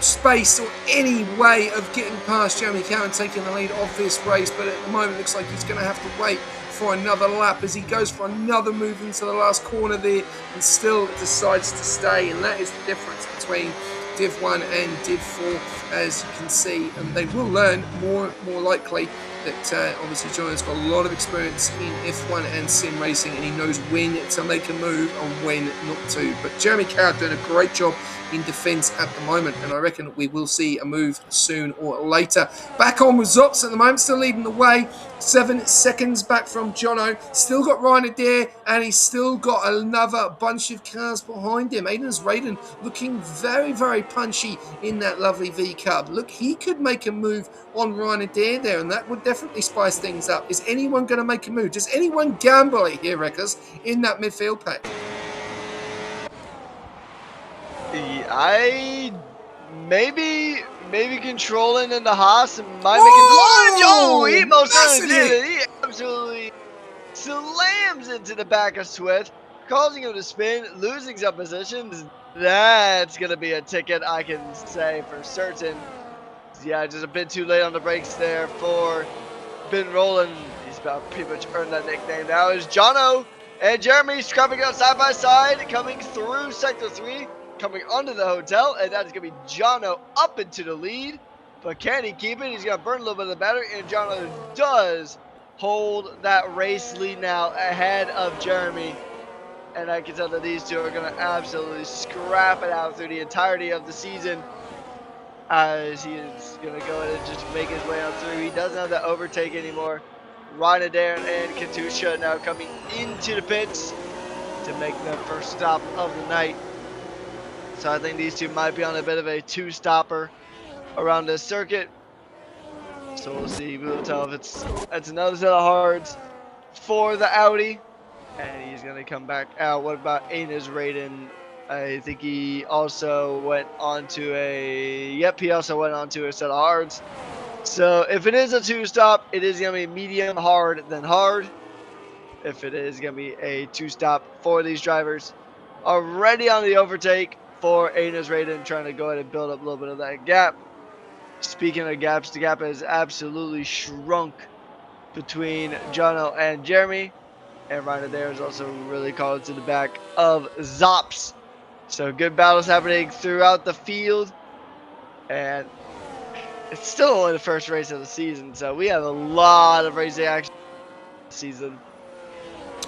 space or any way of getting past Jeremy Cow and taking the lead of this race. But at the moment, it looks like he's going to have to wait for another lap as he goes for another move into the last corner there and still decides to stay. And that is the difference between Div 1 and Div 4, as you can see, and they will learn more likely that obviously Jono's got a lot of experience in F1 and sim racing, and he knows when to make a move and when not to. But Jeremy Coward doing a great job in defence at the moment, and I reckon we will see a move soon or later. Back on with Zops at the moment, still leading the way, 7 seconds back from Jono. Still got Ryan Adair, and he's still got another bunch of cars behind him. Aiden's Raiden looking very, very punchy in that lovely V-Cub. Look, he could make a move on Ryan Adair there, and that would definitely spice things up. Is anyone going to make a move? Does anyone gamble it here, Reckers, in that midfield pack? I maybe controlling in the Haas might make it. Oh, he most certainly did it. He absolutely slams into the back of Swift, causing him to spin, losing some positions. That's gonna be a ticket, I can say for certain. Yeah, just a bit too late on the brakes there for Ben Rowland. He's about pretty much earned that nickname now. Is Jono and Jeremy scrubbing up side by side, coming through Sector 3. Coming onto the hotel, and that is going to be Jono up into the lead. But can he keep it? He's going to burn a little bit of the battery, and Jono does hold that race lead now ahead of Jeremy. And I can tell that these two are going to absolutely scrap it out through the entirety of the season, as he is going to go ahead and just make his way on through. He doesn't have that overtake anymore. Ryan Adair and Katusha now coming into the pits to make their first stop of the night. So I think these two might be on a bit of a two-stopper around this circuit. So we'll see. We will tell if it's another set of hards for the Audi. And he's going to come back out. What about Aina's Raiden? I think he also went on to a... Yep, he also went on to a set of hards. So if it is a two-stop, it is going to be medium hard then hard. If it is going to be a two-stop for these drivers. Already on the overtake for Aina's Raiden, trying to go ahead and build up a little bit of that gap. Speaking of gaps, the gap has absolutely shrunk between Jono and Jeremy. And Ryan Adair is also really called to the back of Zops. So good battles happening throughout the field. And it's still only the first race of the season, so we have a lot of racing action this season.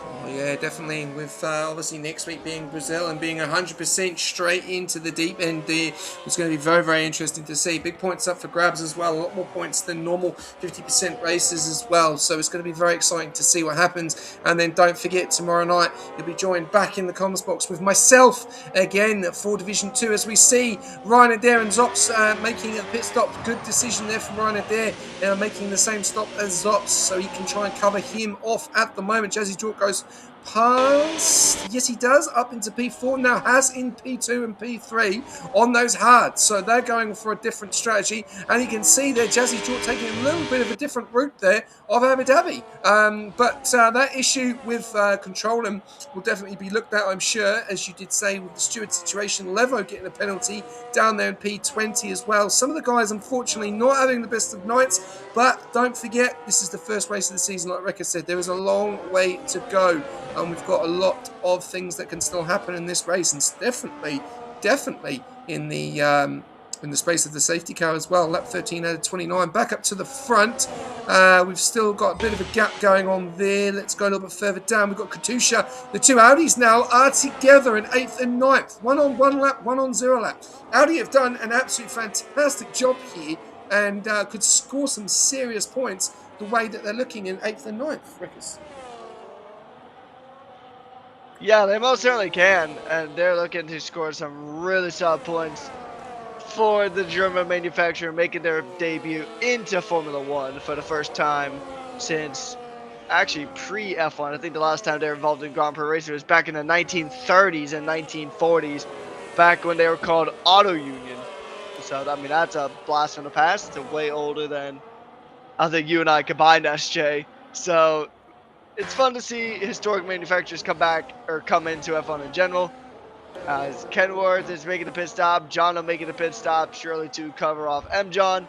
Oh, yeah, definitely. With obviously next week being Brazil and being 100% straight into the deep end there, it's going to be very, very interesting to see. Big points up for grabs as well. A lot more points than normal 50% races as well. So it's going to be very exciting to see what happens. And then don't forget, tomorrow night, you'll be joined back in the comments box with myself again for Division 2 as we see Ryan Adair and Zops making a pit stop. Good decision there from Ryan Adair, making the same stop as Zops so he can try and cover him off at the moment. Jazzy Jork goes past, yes he does, up into P4, now has in P2 and P3 on those hards, so they're going for a different strategy, and you can see there Jazzy Jork taking a little bit of a different route there of Abu Dhabi, but that issue with controlling will definitely be looked at, I'm sure, as you did say with the steward situation. Levo getting a penalty down there in P20 as well. Some of the guys unfortunately not having the best of nights, but don't forget, this is the first race of the season. Like Rekka said, there is a long way to go, and we've got a lot of things that can still happen in this race, and definitely in the space of the safety car as well. Lap 13 out of 29. Back up to the front. We've still got a bit of a gap going on there. Let's go a little bit further down. We've got Katusha. The two Audis now are together in 8th and 9th. One on 1 lap, one on 0 lap. Audi have done an absolute fantastic job here and could score some serious points the way that they're looking in 8th and 9th, Rickers. Yeah, they most certainly can, and they're looking to score some really solid points for the German manufacturer, making their debut into Formula One for the first time since actually pre-F1. I think the last time they were involved in Grand Prix racing was back in the 1930s and 1940s, back when they were called Auto Union. So, I mean, that's a blast from the past. It's way older than I think you and I combined, SJ. So, it's fun to see historic manufacturers come back, or come into F1 in general. As Kenworth is making the pit stop, Jono making the pit stop, surely to cover off M. John.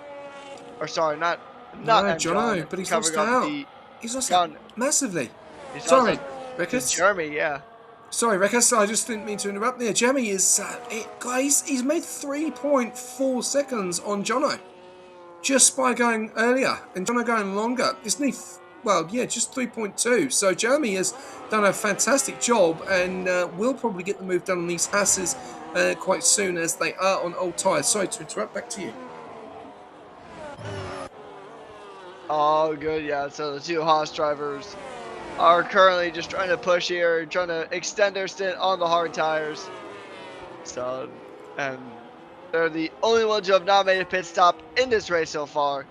Or sorry, not M. Jono, John, but he's covering lost off out. the He's lost John. out massively. He's Sorry, also Rickers. Jeremy, yeah. Sorry, Rekka, I just didn't mean to interrupt there. Jeremy is, guys, he's made 3.4 seconds on Jono just by going earlier and Jono going longer. Isn't he? Well, yeah, just 3.2. So Jeremy has done a fantastic job and will probably get the move done on these Hasses quite soon as they are on old tyres. Sorry to interrupt, back to you. Oh, good, yeah. So the two Haas drivers are currently just trying to push here, trying to extend their stint on the hard tires. So, and they're the only ones who have not made a pit stop in this race so far.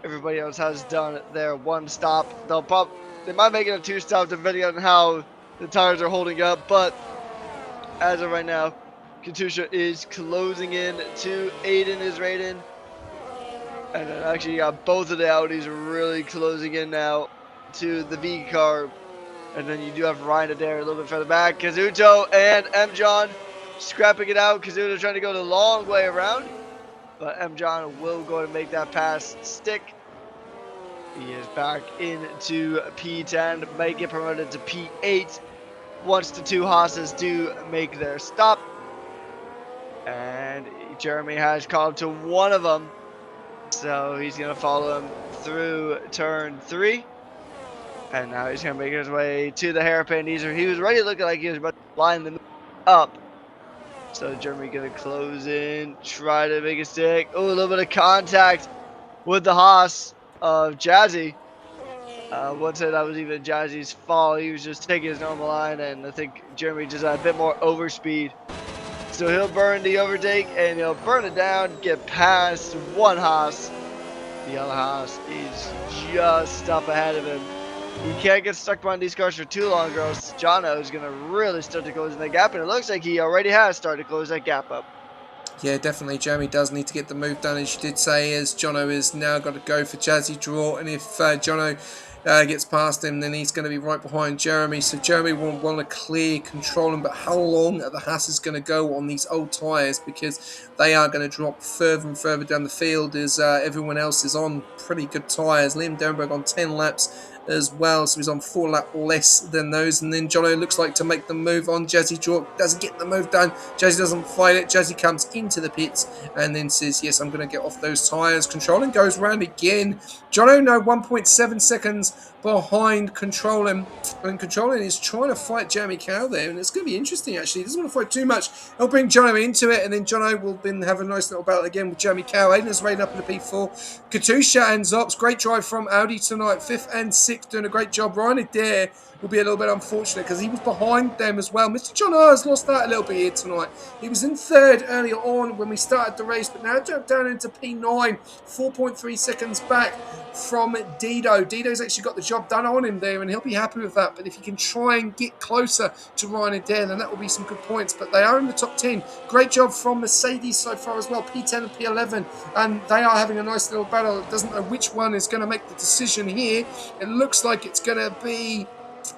Everybody else has done their one stop. They might make it a two stop depending on how the tires are holding up, but as of right now, Katusha is closing in to Aiden is right in. And then actually you got both of the Audis really closing in now to the V car. And then you do have Ryan Adair a little bit further back. Kazuto and M. John scrapping it out. Kazuto trying to go the long way around. But M. John will go and make that pass stick. He is back into P10. Might get promoted to P8 once the two Haas's do make their stop. And Jeremy has called to one of them. So he's going to follow him through turn 3. And now he's going to make his way to the hairpin. He was already looking like he was about to line them up. So Jeremy going to close in, try to make a stick. Oh, a little bit of contact with the Haas of Jazzy. Wouldn't say that was even Jazzy's fault. He was just taking his normal line, and I think Jeremy just had a bit more overspeed. So he'll burn the overtake, and he'll burn it down, get past one Haas. The other Haas is just up ahead of him. You can't get stuck behind these cars for too long, girls. Jono is going to really start to close that gap, and it looks like he already has started to close that gap up. Yeah, definitely. Jeremy does need to get the move done, as you did say, as Jono has now got to go for Jazzy draw. And if Jono gets past him, then he's going to be right behind Jeremy. So Jeremy will want to clear, control him. But how long are the Hasses going to go on these old tyres? Because they are going to drop further and further down the field as everyone else is on pretty good tyres. Liam Denberg on 10 laps as well, so he's on 4 laps less than those. And then Jono looks like to make the move on Jazzy. Jork doesn't get the move done. Jazzy doesn't fight it. Jazzy comes into the pits and then says, yes, I'm going to get off those tyres. Controlling goes round again. Jono, no, 1.7 seconds behind Controlling. And Controlling is trying to fight Jeremy Cow there, and it's going to be interesting actually. He doesn't want to fight too much. He'll bring Jono into it, and then Jono will then have a nice little battle again with Jeremy Cow. Aiden's raiding up in the P4. Katusha and Zops, great drive from Audi tonight. 5th and 6th doing a great job. Ryan Adair will be a little bit unfortunate because he was behind them as well. Mr. John R has lost that a little bit here tonight. He was in 3rd earlier on when we started the race, but now jumped down into P9, 4.3 seconds back from Dido. Dido's actually got the job done on him there, and he'll be happy with that. But if he can try and get closer to Ryan Adair, then that will be some good points. But they are in the top 10. Great job from Mercedes so far as well, P10 and P11, and they are having a nice little battle. It doesn't know which one is going to make the decision here. It looks like it's going to be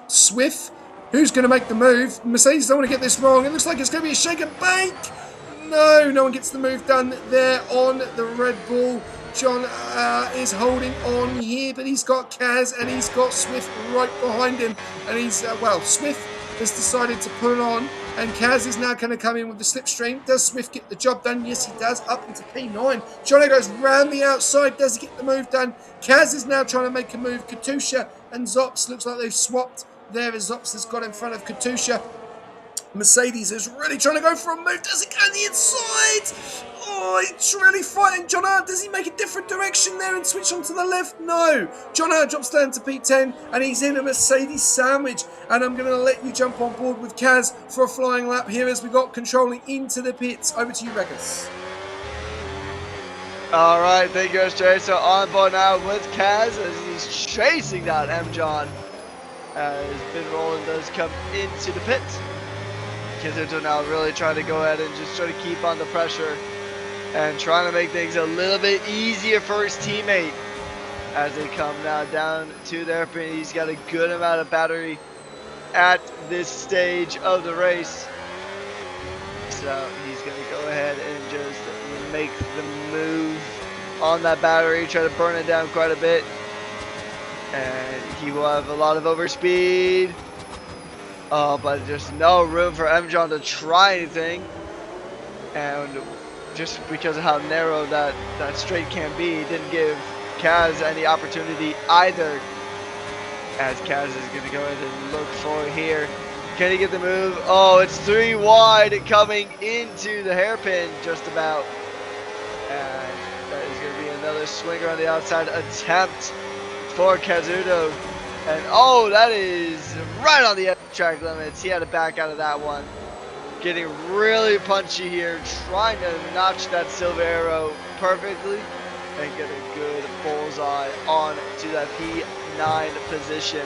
Swift. Who's going to make the move? Mercedes don't want to get this wrong. It looks like it's going to be a shake and bake. No one gets the move done there on the Red Bull. John is holding on here, but he's got Kaz and he's got Swift right behind him. And he's, Swift has decided to pull it on. And Kaz is now going to come in with the slipstream. Does Swift get the job done? Yes, he does. Up into P9. Johnny goes round the outside. Does he get the move done? Kaz is now trying to make a move. Katusha and Zops looks like they've swapped there as Zops has got in front of Katusha. Mercedes is really trying to go for a move. Does he go on the inside? Oh, he's really fighting John R. Does he make a different direction there and switch onto the left? No. John R drops down to P10 and he's in a Mercedes sandwich. And I'm going to let you jump on board with Kaz for a flying lap here as we got Controlling into the pits. Over to you, Regas. All right, thank you, SJ. So on board now with Kaz as he's chasing down M. John. As Bin Roland does come into the pit. Kazuto now really trying to go ahead and just try to keep on the pressure and trying to make things a little bit easier for his teammate as they come now down to their pit. He's got a good amount of battery at this stage of the race. So he's going to go ahead and just make the move on that battery, try to burn it down quite a bit. And he will have a lot of overspeed. Oh, but there's no room for M. John to try anything. And just because of how narrow that straight can be, didn't give Kaz any opportunity either. As Kaz is going to go ahead and look for here. Can he get the move? Oh, it's 3 wide coming into the hairpin just about. And that is going to be another swinger on the outside attempt for Kazuto. And oh, that is right on the edge of track limits. He had to back out of that one. Getting really punchy here, trying to notch that silver arrow perfectly and get a good bullseye on to that P9 position.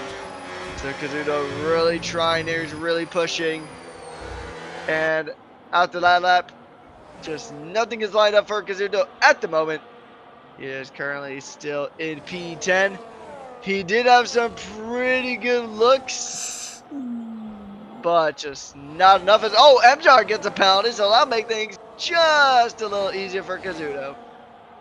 So Kazuto really trying here, he's really pushing. And after that lap, just nothing is lined up for Kazuto at the moment. He is currently still in P10. He did have some pretty good looks, but just not enough. Oh, MJR gets a penalty, so that'll make things just a little easier for Kazuto.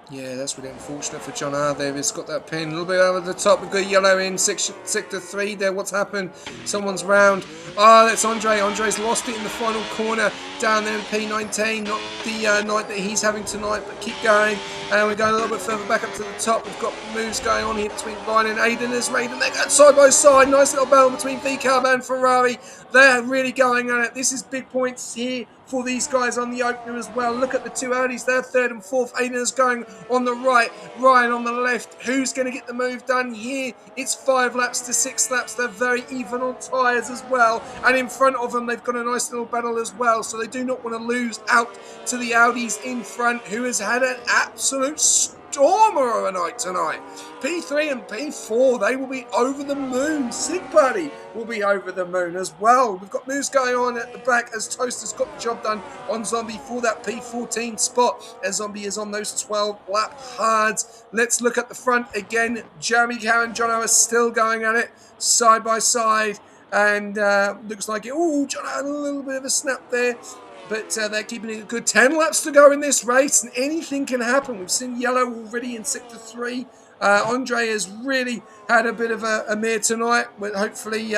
Yeah, that's really unfortunate for John R there. He's got that pin a little bit over the top. We've got yellow in sector 3 there. What's happened? Someone's round. Oh, that's Andre. Andre's lost it in the final corner down there in P19. Not the night that he's having tonight, but keep going. And we're going a little bit further back up to the top. We've got moves going on here between Ryan and Aiden as Raiden. They're going side by side. Nice little battle between VCAB and Ferrari. They're really going at it. This is big points here for these guys on the opener as well. Look at the two Audis. They're 3rd and 4th. Aiden is going on the right. Ryan on the left. Who's going to get the move done here? It's 5 laps to 6 laps. They're very even on tyres as well. And in front of them, they've got a nice little battle as well. So they do not want to lose out to the Audis in front, who has had an absolute stormer of a night tonight. P3 and P4, they will be over the moon. Sig Buddy will be over the moon as well. We've got moves going on at the back as Toaster's got the job done on Zombie for that P14 spot as Zombie is on those 12 lap hards. Let's look at the front again. Jeremy Cow and Jono are still going at it side by side. And looks like it. Oh, Jono had a little bit of a snap there. But they're keeping it a good 10 laps to go in this race, and anything can happen. We've seen yellow already in sector 3. Andre has really had a bit of a mare tonight, but hopefully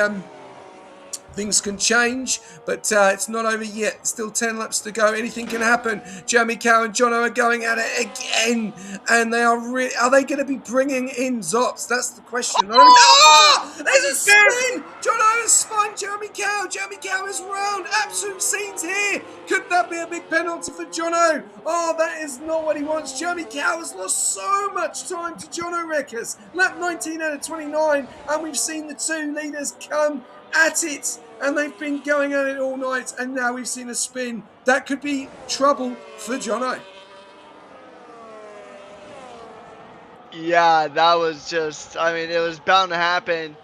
Things can change, but it's not over yet. Still 10 laps to go. Anything can happen. Jeremy Cow and Jono are going at it again, and they are they going to be bringing in Zops? That's the question. There's a spin. Jono has spun Jeremy Cow. Jeremy Cow is round. Absolute scenes here. Could that be a big penalty for Jono? Oh, that is not what he wants. Jeremy Cow has lost so much time to Jono Reckers. Lap 19 out of 29, and we've seen the two leaders come at it, and they've been going at it all night, and now we've seen a spin. That could be trouble for Jono. Yeah, that was just, I mean, it was bound to happen.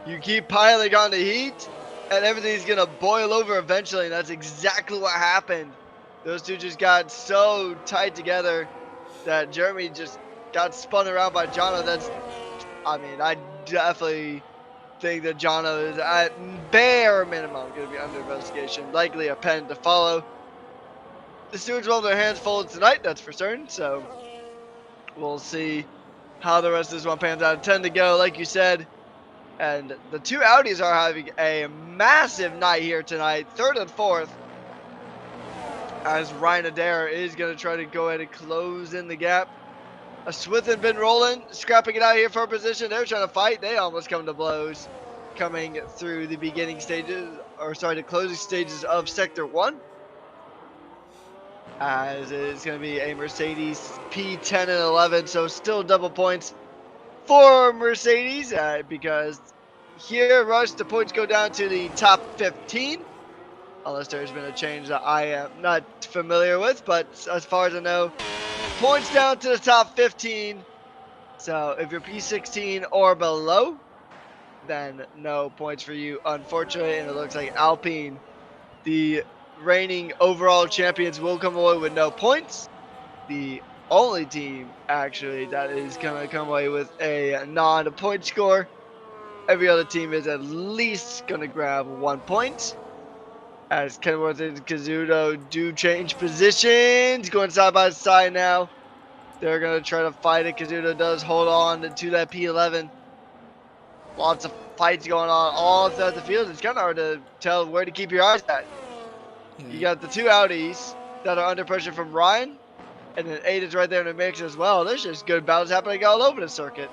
You keep piling on the heat, and everything's going to boil over eventually, and that's exactly what happened. Those two just got so tight together that Jeremy just got spun around by Jono. I definitely think that Jono is at bare minimum going to be under investigation. Likely a pen to follow. The stewards will have their hands full tonight, that's for certain. So we'll see how the rest of this one pans out. 10 to go, like you said. And the two Audis are having a massive night here tonight. Third and fourth. As Ryan Adair is going to try to go ahead and close in the gap. Swith had been rolling, scrapping it out here for a position. They're trying to fight. They almost come to blows coming through the beginning stages, the closing stages of Sector 1. As it's going to be a Mercedes P10 and 11, so still double points for Mercedes because here, Rush, the points go down to the top 15. Unless there's been a change that I am not familiar with, but as far as I know, points down to the top 15. So if you're P16 or below, then no points for you, unfortunately. And it looks like Alpine, the reigning overall champions, will come away with no points. The only team, actually, that is going to come away with a non-point score. Every other team is at least going to grab 1 point. As Kenworth and Kazuto do change positions, going side by side now. They're going to try to fight it. Kazuto does hold on to that P11. Lots of fights going on all throughout the field. It's kind of hard to tell where to keep your eyes at. Yeah. You got the two Audis that are under pressure from Ryan, and then 8 is right there in the mix as well. There's just good battles happening all over the circuit.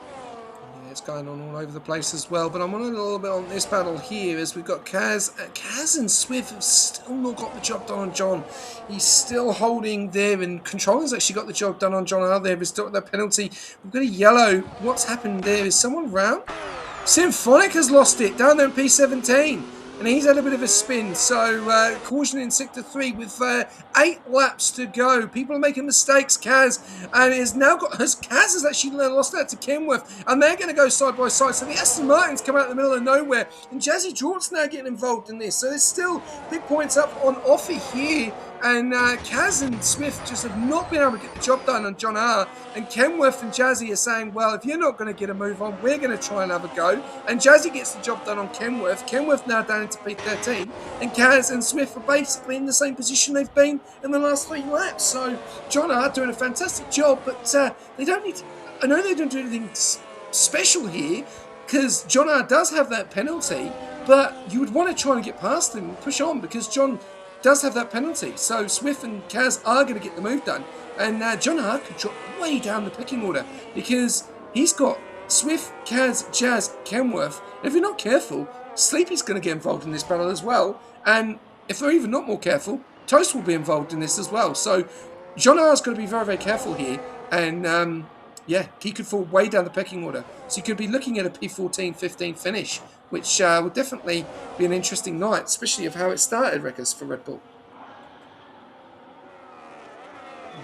Yeah, it's going on all over the place as well, but I'm on a little bit on this battle here as we've got Kaz and Swift have still not got the job done on John. He's still holding there, and Controller's actually got the job done on John out there, but still got that penalty. We've got a yellow. What's happened there? Is someone round? Symphonic has lost it down there in P17, and he's had a bit of a spin. So caution in Sector 3 with 8 laps to go. People are making mistakes. Kaz has actually lost that to Kenworth, and they're going to go side by side. So the Aston Martins come out in the middle of nowhere, and Jazzy Jort's now getting involved in this. So there's still big points up on offer here. And Kaz and Smith just have not been able to get the job done on John R. And Kenworth and Jazzy are saying, well, if you're not going to get a move on, we're going to try and have a go. And Jazzy gets the job done on Kenworth. Kenworth now down into P13. And Kaz and Smith are basically in the same position they've been in the last 3 laps. So John R doing a fantastic job, but they don't need to... I know they don't do anything special here, because John R does have that penalty, but you would want to try and get past him and push on, because John does have that penalty. So Swift and Kaz are going to get the move done. And John Hart could drop way down the pecking order, because he's got Swift, Kaz, Jazz, Kenworth. And if you're not careful, Sleepy's going to get involved in this battle as well. And if they're even not more careful, Toast will be involved in this as well. So John R's got to be very, very careful here. And yeah, he could fall way down the pecking order. So you could be looking at a P14-15 finish, which would definitely be an interesting night, especially of how it started, Reckers, for Red Bull.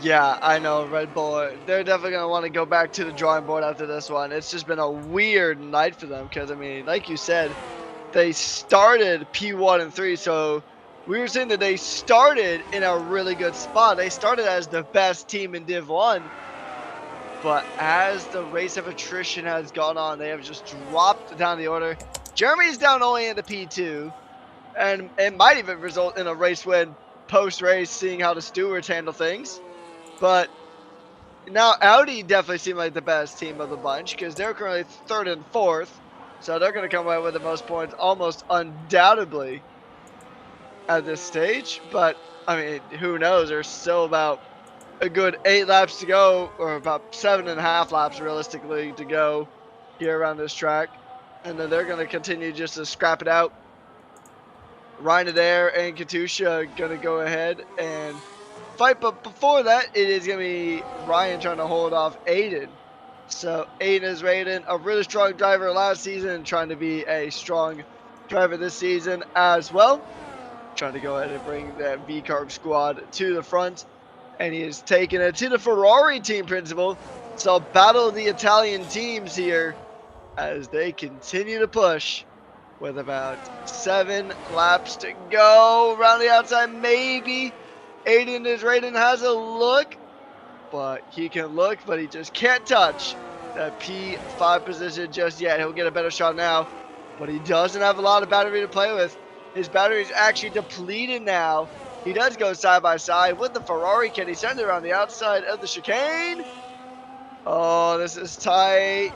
Yeah, I know, Red Bull, they're definitely going to want to go back to the drawing board after this one. It's just been a weird night for them because, I mean, like you said, they started P1 and 3, so we were saying that they started in a really good spot. They started as the best team in Div 1, but as the race of attrition has gone on, they have just dropped down the order. Jeremy's down only in the P2, and it might even result in a race win post-race, seeing how the stewards handle things. But now Audi definitely seem like the best team of the bunch because they're currently 3rd and 4th. So they're going to come away with the most points almost undoubtedly at this stage. But, I mean, who knows? There's still about a good 8 laps to go, or about 7.5 laps realistically to go here around this track. And then they're going to continue just to scrap it out. Ryan Adair and Katusha going to go ahead and fight. But before that, it is going to be Ryan trying to hold off Aiden. So Aiden is rated a really strong driver last season, trying to be a strong driver this season as well. Trying to go ahead and bring that V-Carb squad to the front. And he is taking it to the Ferrari team principal. So battle the Italian teams here as they continue to push with about 7 laps to go. Around the outside, maybe Aiden is Raiden has a look, but he can look, but he just can't touch that P5 position just yet. He'll get a better shot now, but he doesn't have a lot of battery to play with. His battery is actually depleted now. He does go side by side with the Ferrari. Can he send it around the outside of the chicane? Oh, this is tight.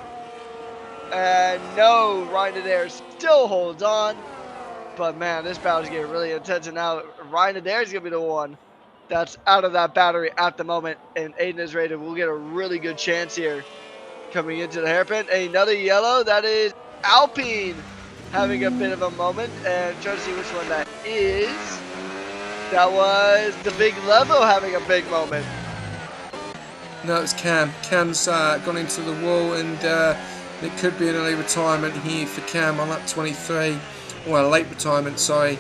And no, Ryan Adair still holds on. But man, this battle's getting really intense. And now Ryan Adair is going to be the one that's out of that battery at the moment. And Aiden is rated. We'll get a really good chance here coming into the hairpin. Another yellow. That is Alpine having a bit of a moment. And trying to see which one that is. That was the big Levo having a big moment. No, it's Cam. Cam's gone into the wall, and it could be an early retirement here for Cam on lap 23. Well, late retirement, sorry.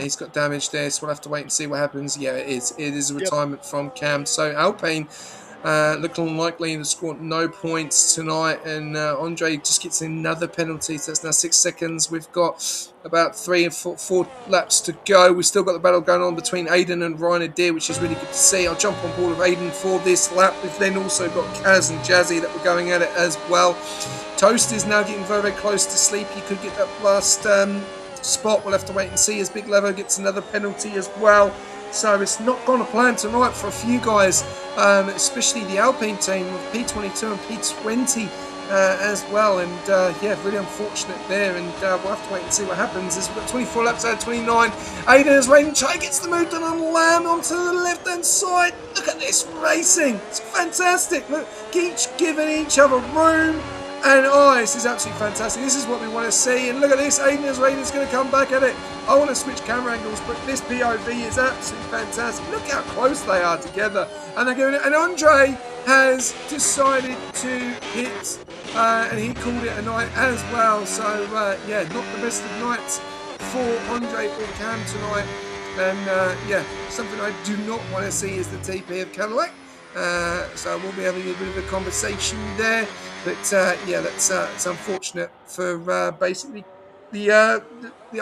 He's got damage there, so we'll have to wait and see what happens. Yeah, it is. It is a retirement from Cam. So Alpine looking unlikely to score no points tonight, and Andre just gets another penalty. So that's now 6 seconds. We've got about 3 and 4 laps to go. We've still got the battle going on between Aiden and Ryan Adair, which is really good to see. I'll jump on board with Aiden for this lap. We've then also got Kaz and Jazzy that were going at it as well. Toast is now getting very, very close to sleep. He could get that last spot. We'll have to wait and see as Big Levo gets another penalty as well. So it's not gone to plan tonight for a few guys, especially the Alpine team with P22 and P20 as well. And yeah, really unfortunate there. And we'll have to wait and see what happens. As we've got 24 laps out of 29. Aiden is Raiden Chai gets the move done on Lamb onto the left hand side. Look at this racing. It's fantastic. Look, each giving each other room. And this is absolutely fantastic. This is what we want to see. And look at this, Aiden is going to come back at it. I want to switch camera angles, but this POV is absolutely fantastic. Look how close they are together. And they're going. And Andre has decided to hit, and he called it a night as well. So yeah, not the best of nights for Andre or Cam tonight. And yeah, something I do not want to see is the TP of Cadillac. So we'll be having a bit of a conversation there. But yeah, that's it's unfortunate for basically the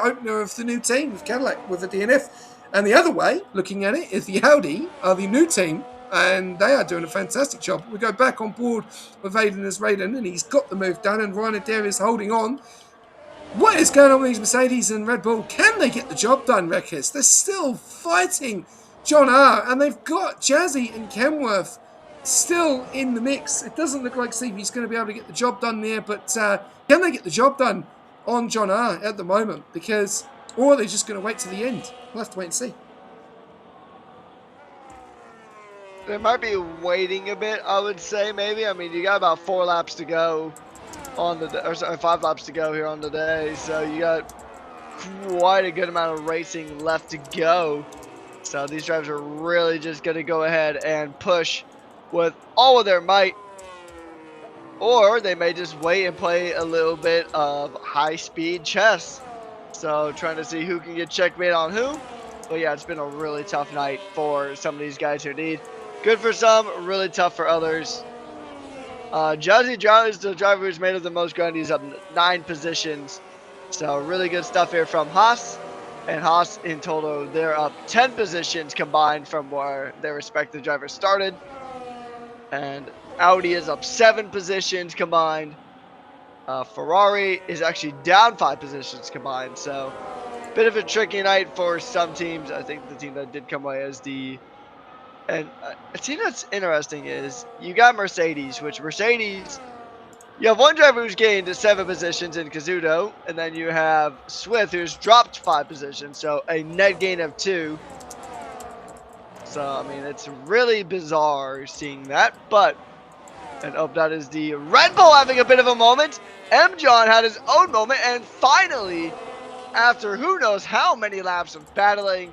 opener of the new team with Cadillac with the DNF. And the other way, looking at it, is the Audi are the new team, and they are doing a fantastic job. We go back on board with Aiden as Raiden, and he's got the move done, and Ryan Adair is holding on. What is going on with these Mercedes and Red Bull? Can they get the job done, Rekkers? They're still fighting John R, and they've got Jazzy and Kenworth still in the mix. It doesn't look like Stevie's going to be able to get the job done there, but can they get the job done on John R at the moment? Because, or are they just going to wait to the end? We'll have to wait and see. They might be waiting a bit, I would say, maybe. I mean, you got about 4 laps to go on the, or sorry, 5 laps to go here on the day, so you got quite a good amount of racing left to go. So these drivers are really just going to go ahead and push with all of their might, or they may just wait and play a little bit of high-speed chess. So trying to see who can get checkmate on who. But yeah, it's been a really tough night for some of these guys here indeed. Good for some, really tough for others. Jazzy is the driver who's made up the most ground. He's up 9 positions. So really good stuff here from Haas. And Haas in total, they're up 10 positions combined from where their respective drivers started. And Audi is up 7 positions combined. Ferrari is actually down 5 positions combined. So bit of a tricky night for some teams. I think the team that did come away as the... And a team that's interesting is you got Mercedes, which Mercedes You have one driver who's gained 7 positions in Kazuto, and then you have Swift who's dropped 5 positions, so a net gain of 2. So, I mean, it's really bizarre seeing that, but, and oh, that is the Red Bull having a bit of a moment. M. John had his own moment, and finally, after who knows how many laps of battling,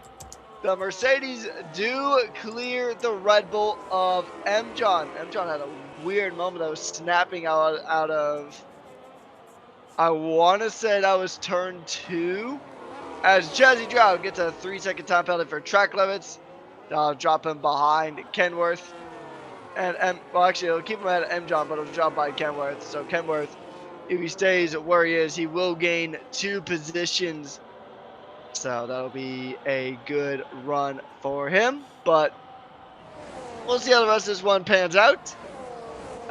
the Mercedes do clear the Red Bull of M. John. M. John had a weird moment that was snapping out of, I want to say that was turn 2, as Jazzy Drow gets a 3-second time penalty for track limits. That'll drop him behind Kenworth. And well, actually, it'll keep him at M. John, but it'll drop by Kenworth. So Kenworth, if he stays where he is, he will gain 2 positions. So that'll be a good run for him. But we'll see how the rest of this one pans out,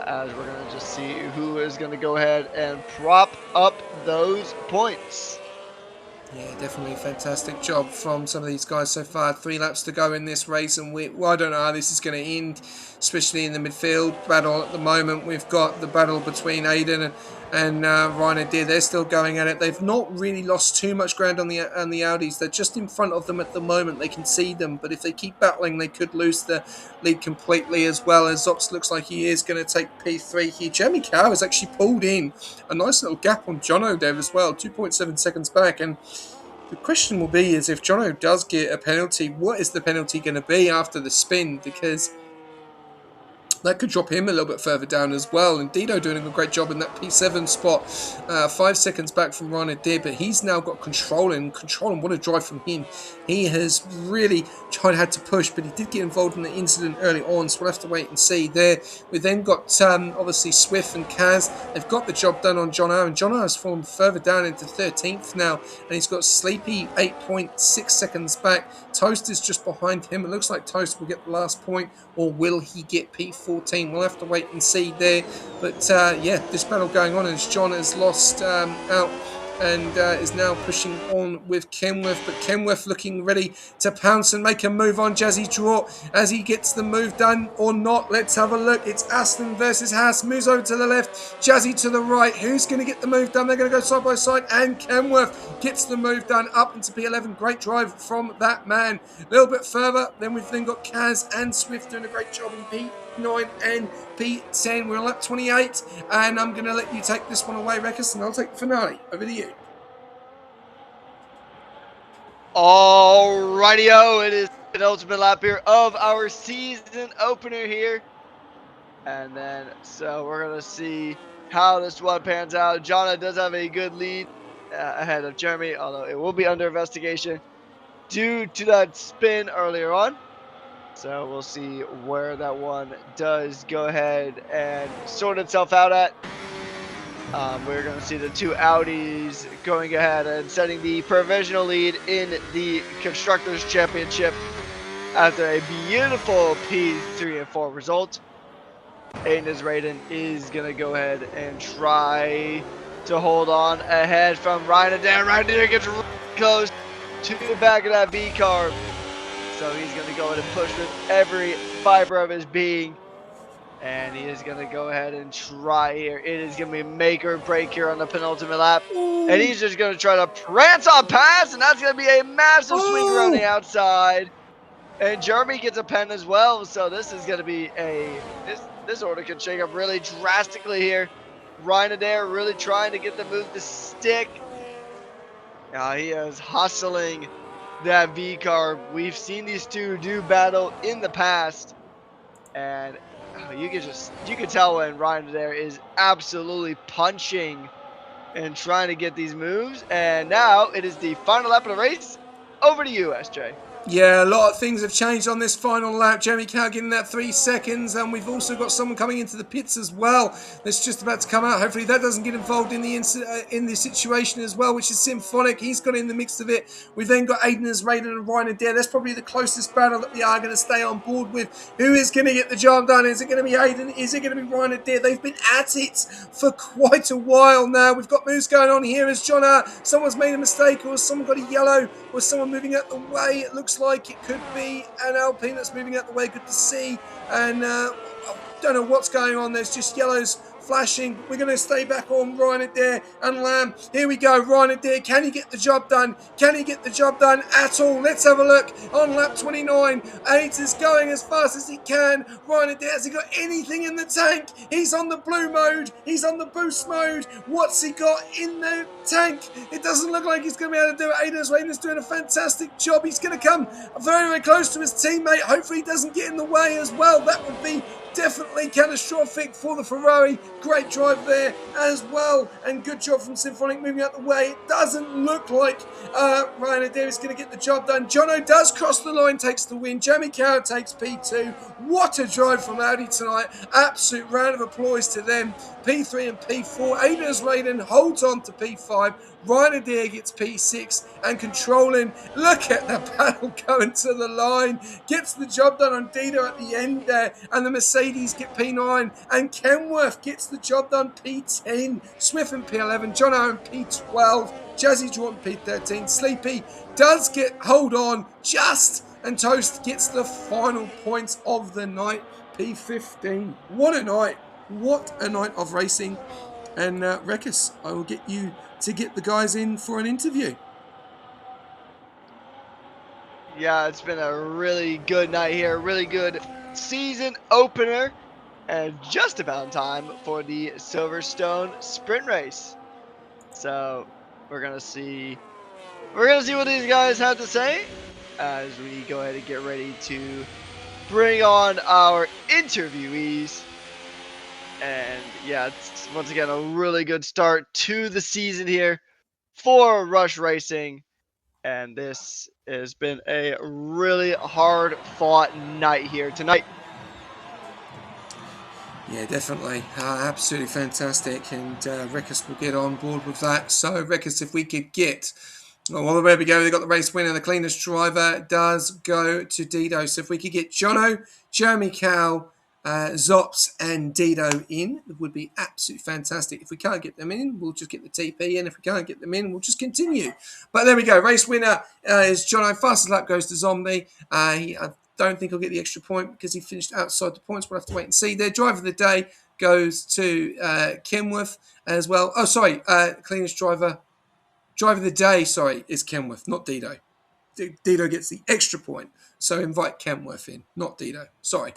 as we're going to just see who is going to go ahead and prop up those points. Yeah, definitely a fantastic job from some of these guys so far. 3 laps to go in this race, and I don't know how this is going to end, especially in the midfield battle at the moment. We've got the battle between Aiden and Ryan Adair. They're still going at it. They've not really lost too much ground on the Audis. They're just in front of them at the moment. They can see them, but if they keep battling, they could lose the lead completely as well. As Zops looks like he is going to take P3 here. Jeremy Cow has actually pulled in a nice little gap on Jono Dev as well, 2.7 seconds back. And the question will be is if Jono does get a penalty, what is the penalty going to be after the spin? Because that could drop him a little bit further down as well. And Dido doing a great job in that P7 spot, 5 seconds back from Ryan Adair, but he's now got control and what a drive from him. He has really had to push, but he did get involved in the incident early on, so we'll have to wait and see there. We then got obviously Swift and Kaz. They've got the job done on Jono, and Jono has fallen further down into 13th now, and he's got Sleepy 8.6 seconds back. Toast is just behind him. It looks like Toast will get the last point, or will he get P14? We'll have to wait and see there. But yeah, this battle going on as John has lost out and is now pushing on with Kenworth, but Kenworth looking ready to pounce and make a move on Jazzy Draw as he gets the move done or not. Let's have a look. It's Aston versus Haas. Moves over to the left, Jazzy to the right. Who's going to get the move done? They're going to go side by side, and Kenworth gets the move done up into P11. Great drive from that man. A little bit further, then we've then got Kaz and Swift doing a great job in P9 and P10. We're on lap 28, and I'm going to let you take this one away, Rekus, and I'll take the finale. Over to you. Alrighty-o, it is the penultimate lap here of our season opener here. And then, so we're going to see how this one pans out. Jonna does have a good lead ahead of Jeremy, although it will be under investigation due to that spin earlier on. So we'll see where that one does go ahead and sort itself out at. We're going to see the 2 Audis going ahead and setting the provisional lead in the Constructors' Championship after a beautiful P3 and 4 result. Aiden Raiden is going to go ahead and try to hold on ahead from Ryan Adair. Ryan Adair gets really close to the back of that B car. So he's going to go ahead and push with every fiber of his being. And he is going to go ahead and try here. It is going to be make or break here on the penultimate lap. Ooh. And he's just going to try to prance on past. And that's going to be a massive swing around the outside. And Jeremy gets a pen as well. So this is going to be this order can shake up really drastically here. Ryan Adair really trying to get the move to stick. Now he is hustling that V car. We've seen these two do battle in the past. And you can tell when Ryan Adair is absolutely punching and trying to get these moves. And now it is the final lap of the race. Over to you, SJ. Yeah, a lot of things have changed on this final lap. Jeremy Cow getting that 3 seconds, and we've also got someone coming into the pits as well that's just about to come out. Hopefully that doesn't get involved in the situation as well, which is Symphonic. He's got in the mix of it. We've then got Aiden Raiden and Ryan Adair. That's probably the closest battle that we are going to stay on board with. Who is going to get the job done? Is it going to be Aiden? Is it going to be Ryan Adair? They've been at it for quite a while now. We've got moves going on here as John, someone's made a mistake, or someone got a yellow, or someone moving out the way. It looks like it could be an Alpine that's moving out the way. Good to see. And I don't know what's going on. There's just yellows flashing. We're going to stay back on Ryan Adair and Lamb. Here we go. Ryan Adair, can he get the job done? Can he get the job done at all? Let's have a look on lap 29. Aids is going as fast as he can. Ryan Adair, has he got anything in the tank? He's on the blue mode. He's on the boost mode. What's he got in the tank? It doesn't look like he's going to be able to do it. Aiden's doing a fantastic job. He's going to come very, very close to his teammate. Hopefully he doesn't get in the way as well. That would be definitely catastrophic for the Ferrari. Great drive there as well, and good job from Symphonic moving out the way. It doesn't look like Ryan Adair is going to get the job done. Jono does cross the line, takes the win. Jamie Carroll takes P2. What a drive from Audi tonight. Absolute round of applause to them. P3 and P4. Aiden's Raiden holds on to P5. Ryan Adair gets P6 and controlling. Look at the battle going to the line. Gets the job done on Dito at the end there. And the Mercedes get P9. And Kenworth gets the job done P10. Swift and P11. John Owen P12. Jazzy Jordan P13. Sleepy does get hold on just. And Toast gets the final points of the night. P15. What a night. What a night of racing. And Rekus, I will get you to get the guys in for an interview. Yeah, it's been a really good night here. Really good season opener. And just about in time for the Silverstone sprint race. So we're gonna see what these guys have to say as we go ahead and get ready to bring on our interviewees. And yeah, it's once again a really good start to the season here for Rush Racing. And this has been a really hard fought night here tonight. Yeah, definitely. Absolutely fantastic. And Rekus will get on board with that. So, Rekus, if we could get... well, there we go. They got the race winner. The cleanest driver does go to Dito. So if we could get Jono, Jeremy Cow, Zops and Dito in, it would be absolutely fantastic. If we can't get them in, we'll just get the TP in. If we can't get them in, we'll just continue. But there we go. Race winner is Jono. Fastest lap goes to Zombie. I don't think he'll get the extra point because he finished outside the points. We'll have to wait and see. Their driver of the day goes to Kenworth as well. Oh, sorry. Cleanest driver. Driver of the day, is Kenworth, not Dito. Dito gets the extra point. So invite Kenworth in, not Dito. Sorry.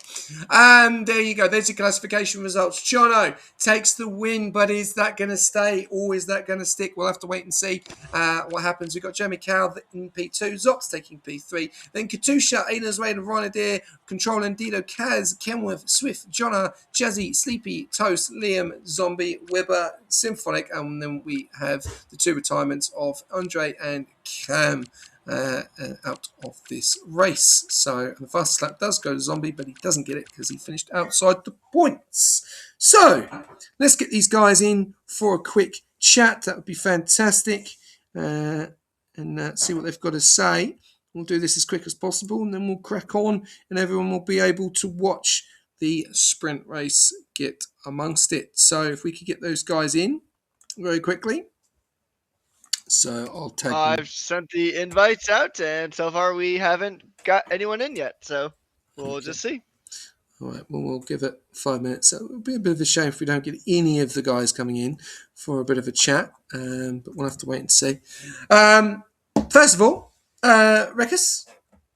And there you go. There's your classification results. Jono takes the win, but is that going to stay or is that going to stick? We'll have to wait and see what happens. We've got Jeremy Cow in P2, Zops taking P3, then Katusha, Aiden's Raid and Ryan Adair, controlling Dito, Kaz, Kenworth, Swift, Jonna, Jazzy, Sleepy, Toast, Liam, Zombie, Weber, Symphonic, and then we have the two retirements of Andre and Cam. Out of this race. So the fastest lap does go to Zombie, but he doesn't get it because he finished outside the points. So let's get these guys in for a quick chat. That would be fantastic. And see what they've got to say. We'll do this as quick as possible and then we'll crack on and everyone will be able to watch the sprint race get amongst it. So if we could get those guys in very quickly. So I'll take I've sent the invites out, and so far we haven't got anyone in yet. So we'll just see. All right, well, we'll give it 5 minutes. So it'll be a bit of a shame if we don't get any of the guys coming in for a bit of a chat, but we'll have to wait and see. First of all, Rekus,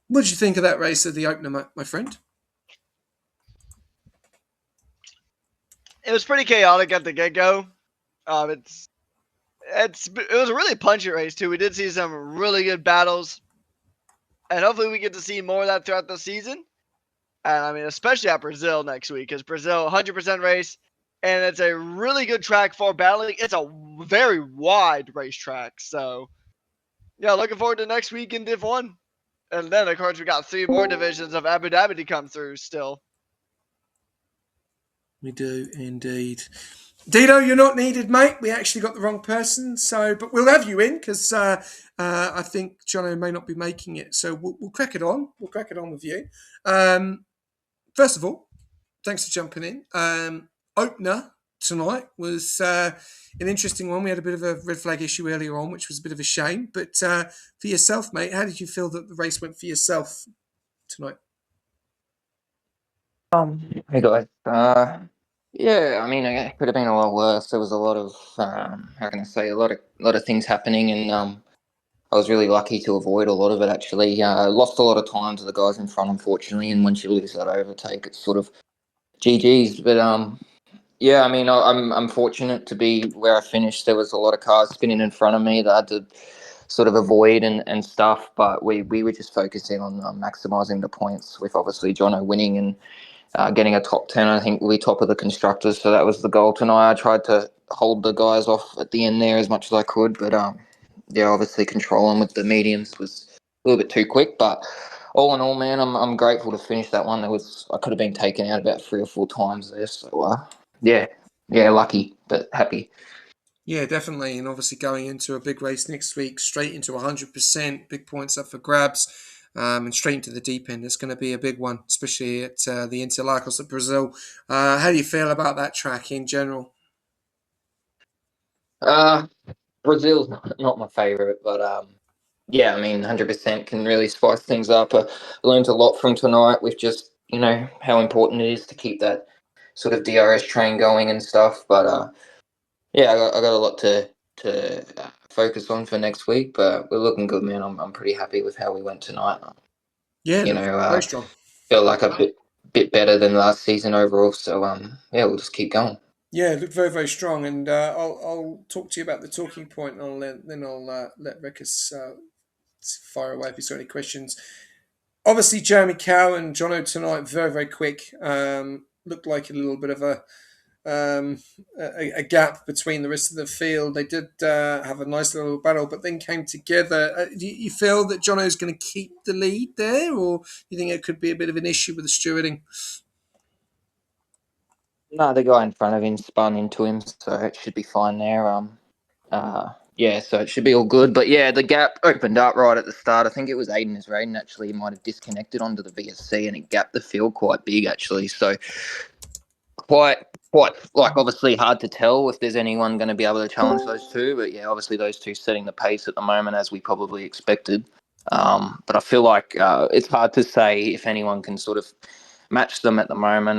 what did you think of that race of the opener, my friend? It was pretty chaotic at the get-go. It was a really punchy race too. We did see some really good battles, and hopefully we get to see more of that throughout the season. And I mean, especially at Brazil next week, because Brazil 100% race, and it's a really good track for battling. It's a very wide racetrack, so yeah, looking forward to next week in Div 1. And then of course we got 3 more divisions of Abu Dhabi to come through still. We do indeed. Dito, you're not needed, mate. We actually got the wrong person, but we'll have you in because I think Jono may not be making it. So we'll crack it on. We'll crack it on with you. First of all, thanks for jumping in. Opener tonight was an interesting one. We had a bit of a red flag issue earlier on, which was a bit of a shame. But for yourself, mate, how did you feel that the race went for yourself tonight? Hey guys. Yeah, I mean, it could have been a lot worse. There was a lot of, how can I say, a lot of things happening, and I was really lucky to avoid a lot of it. Actually, lost a lot of time to the guys in front, unfortunately, and once you lose that overtake, it's sort of GG's. But yeah, I mean, I'm fortunate to be where I finished. There was a lot of cars spinning in front of me that I had to sort of avoid and stuff, but we were just focusing on maximising the points, with obviously Jono winning and getting a top 10. I think we top of the constructors, so that was the goal tonight. I tried to hold the guys off at the end there as much as I could, but yeah, obviously controlling with the mediums was a little bit too quick. But all in all, man, I'm grateful to finish that one. I could have been taken out about 3 or 4 times there, so yeah, lucky but happy. Yeah, definitely. And obviously going into a big race next week, straight into 100%, big points up for grabs, and straight into the deep end. It's going to be a big one, especially at the Interlagos of Brazil. How do you feel about that track in general? Uh, Brazil's not my favourite, but yeah, I mean, 100% can really spice things up. I learned a lot from tonight with just, how important it is to keep that sort of DRS train going and stuff. But yeah, I got a lot to focus on for next week, but we're looking good, man. I'm pretty happy with how we went tonight. Yeah, You look, know, very strong. feel like a bit better than last season overall. So yeah, we'll just keep going. Yeah, look very, very strong. And I'll talk to you about the talking point, and then I'll let Rekus fire away if he's got any questions. Obviously, Jeremy Cow and Jono tonight, very, very quick. Looked like a little bit of um, a gap between the rest of the field. They did have a nice little battle, but then came together. Do you feel that Jono's going to keep the lead there, or do you think it could be a bit of an issue with the stewarding? No, the guy in front of him spun into him, so it should be fine there. Yeah, so it should be all good. But yeah, the gap opened up right at the start. I think it was Aiden as Raiden actually might have disconnected onto the VSC, and it gapped the field quite big actually. So quite like obviously hard to tell if there's anyone going to be able to challenge those two. But yeah, obviously those two setting the pace at the moment as we probably expected. But I feel like it's hard to say if anyone can sort of match them at the moment.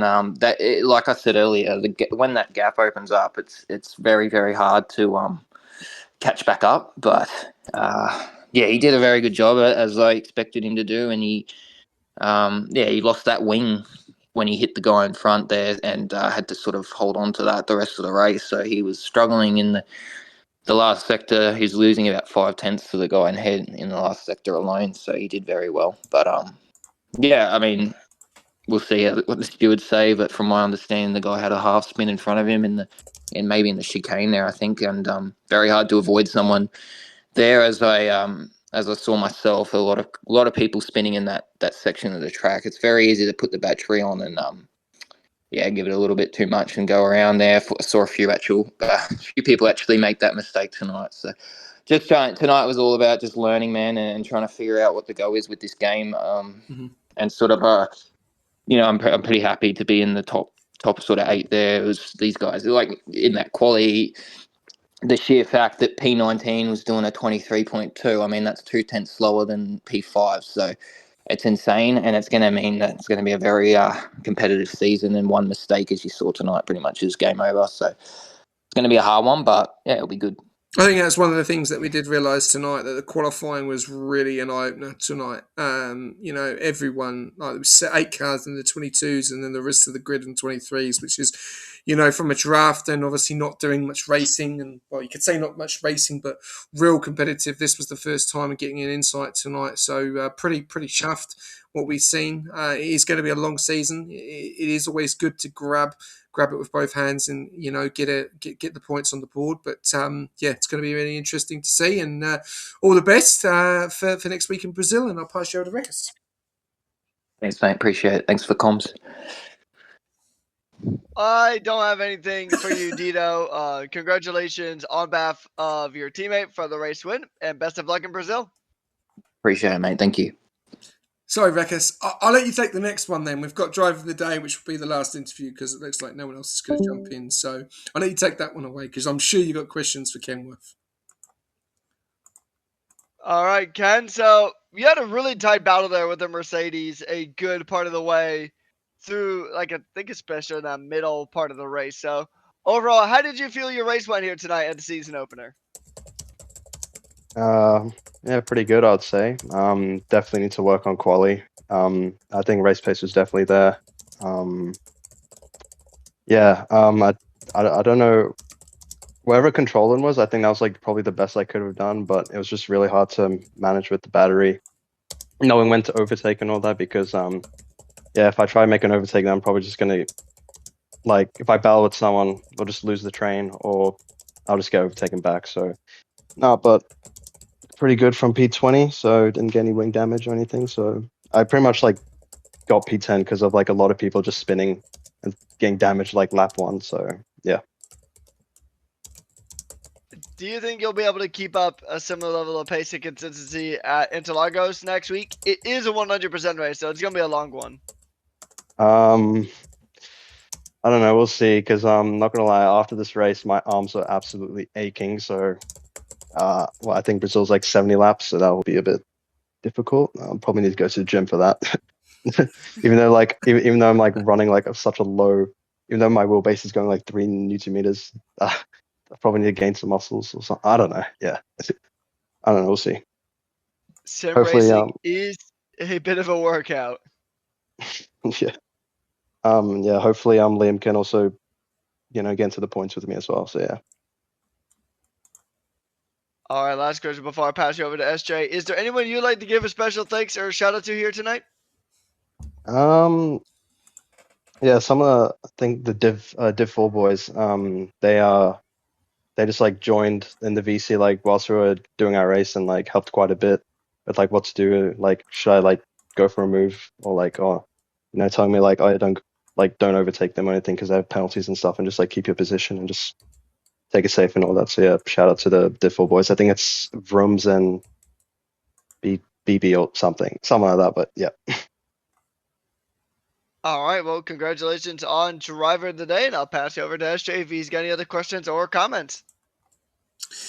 Like I said earlier, when that gap opens up, it's very very hard to catch back up. But yeah, he did a very good job as I expected him to do, and he lost that wing when he hit the guy in front there, and had to sort of hold on to that the rest of the race. So he was struggling in the last sector. He's losing about 5 tenths to the guy in head in the last sector alone. So he did very well. But yeah, I mean, we'll see what the stewards say. But from my understanding, the guy had a half spin in front of him and maybe in the chicane there, I think, and very hard to avoid someone there as I saw myself. A lot of people spinning in that section of the track. It's very easy to put the battery on and yeah, give it a little bit too much and go around there. I saw a few people actually make that mistake tonight. So just tonight was all about just learning, man, and trying to figure out what the go is with this game. Mm-hmm. And sort of I'm pretty happy to be in the top sort of 8 there. It was these guys like in that quality. The sheer fact that P19 was doing a 23.2, I mean, that's 2 tenths slower than P5. So it's insane. And it's going to mean that it's going to be a very competitive season. And one mistake, as you saw tonight, pretty much is game over. So it's going to be a hard one, but yeah, it'll be good. I think that's one of the things that we did realise tonight, that the qualifying was really an eye opener tonight. Everyone, like, there was 8 cars in the 22s and then the rest of the grid in 23s, which is, from a draft and obviously not doing much racing, and well, you could say not much racing, but real competitive. This was the first time getting an insight tonight, so pretty chuffed what we've seen. It is going to be a long season. It is always good to grab it with both hands and get the points on the board. But yeah, it's going to be really interesting to see, and all the best for next week in Brazil. And I'll pass you over to Rekus. Thanks, mate. Appreciate it. Thanks for the comms. I don't have anything for you, Dito. Congratulations on behalf of your teammate for the race win, and best of luck in Brazil. Appreciate it, mate. Thank you. Sorry, Rekus. I'll let you take the next one then. We've got Driver of the Day, which will be the last interview because it looks like no one else is going to jump in. So I'll let you take that one away because I'm sure you've got questions for Kenworth. All right, Ken. So you had a really tight battle there with the Mercedes a good part of the way through, like, I think especially in that middle part of the race. So overall, how did you feel your race went here tonight at the season opener? Yeah, pretty good, I'd say. Definitely need to work on quali. I think race pace was definitely there. Yeah, I don't know. Wherever controlling was, I think that was like probably the best I could have done, but it was just really hard to manage with the battery, knowing when to overtake and all that, because yeah, if I try and make an overtake, then I'm probably just gonna, like, if I battle with someone, we'll just lose the train, or I'll just get overtaken back. So no, but pretty good from P20, so didn't get any wing damage or anything. So I pretty much like got P10 because of like a lot of people just spinning and getting damaged like lap 1. So yeah. Do you think you'll be able to keep up a similar level of pace and consistency at Interlagos next week? It is a 100% race, so it's going to be a long one. I don't know. We'll see. Because I'm not gonna lie. After this race, my arms are absolutely aching. So, well, I think Brazil's like 70 laps, so that will be a bit difficult. Probably need to go to the gym for that. Even though, like, even though I'm like running like such a low, even though my wheelbase is going like 3 Newton meters, I probably need to gain some muscles or something. I don't know. Yeah, I don't know. We'll see. Sim Hopefully, racing is a bit of a workout. yeah. Yeah, hopefully Liam can also, get into the points with me as well. So yeah. All right, last question before I pass you over to SJ. Is there anyone you'd like to give a special thanks or a shout out to here tonight? Yeah, some of the, I think the Div 4 boys, they just like joined in the VC like whilst we were doing our race and like helped quite a bit with like what to do. Like, should I like go for a move, or like, telling me like, oh, don't overtake them or anything because they have penalties and stuff, and just like keep your position and just take it safe and all that. So yeah, shout out to the Div 4 boys. I think it's Vrooms and BB or something like that. But yeah. All right, well, congratulations on Driver of the Day, and I'll pass you over to SJ if he's got any other questions or comments.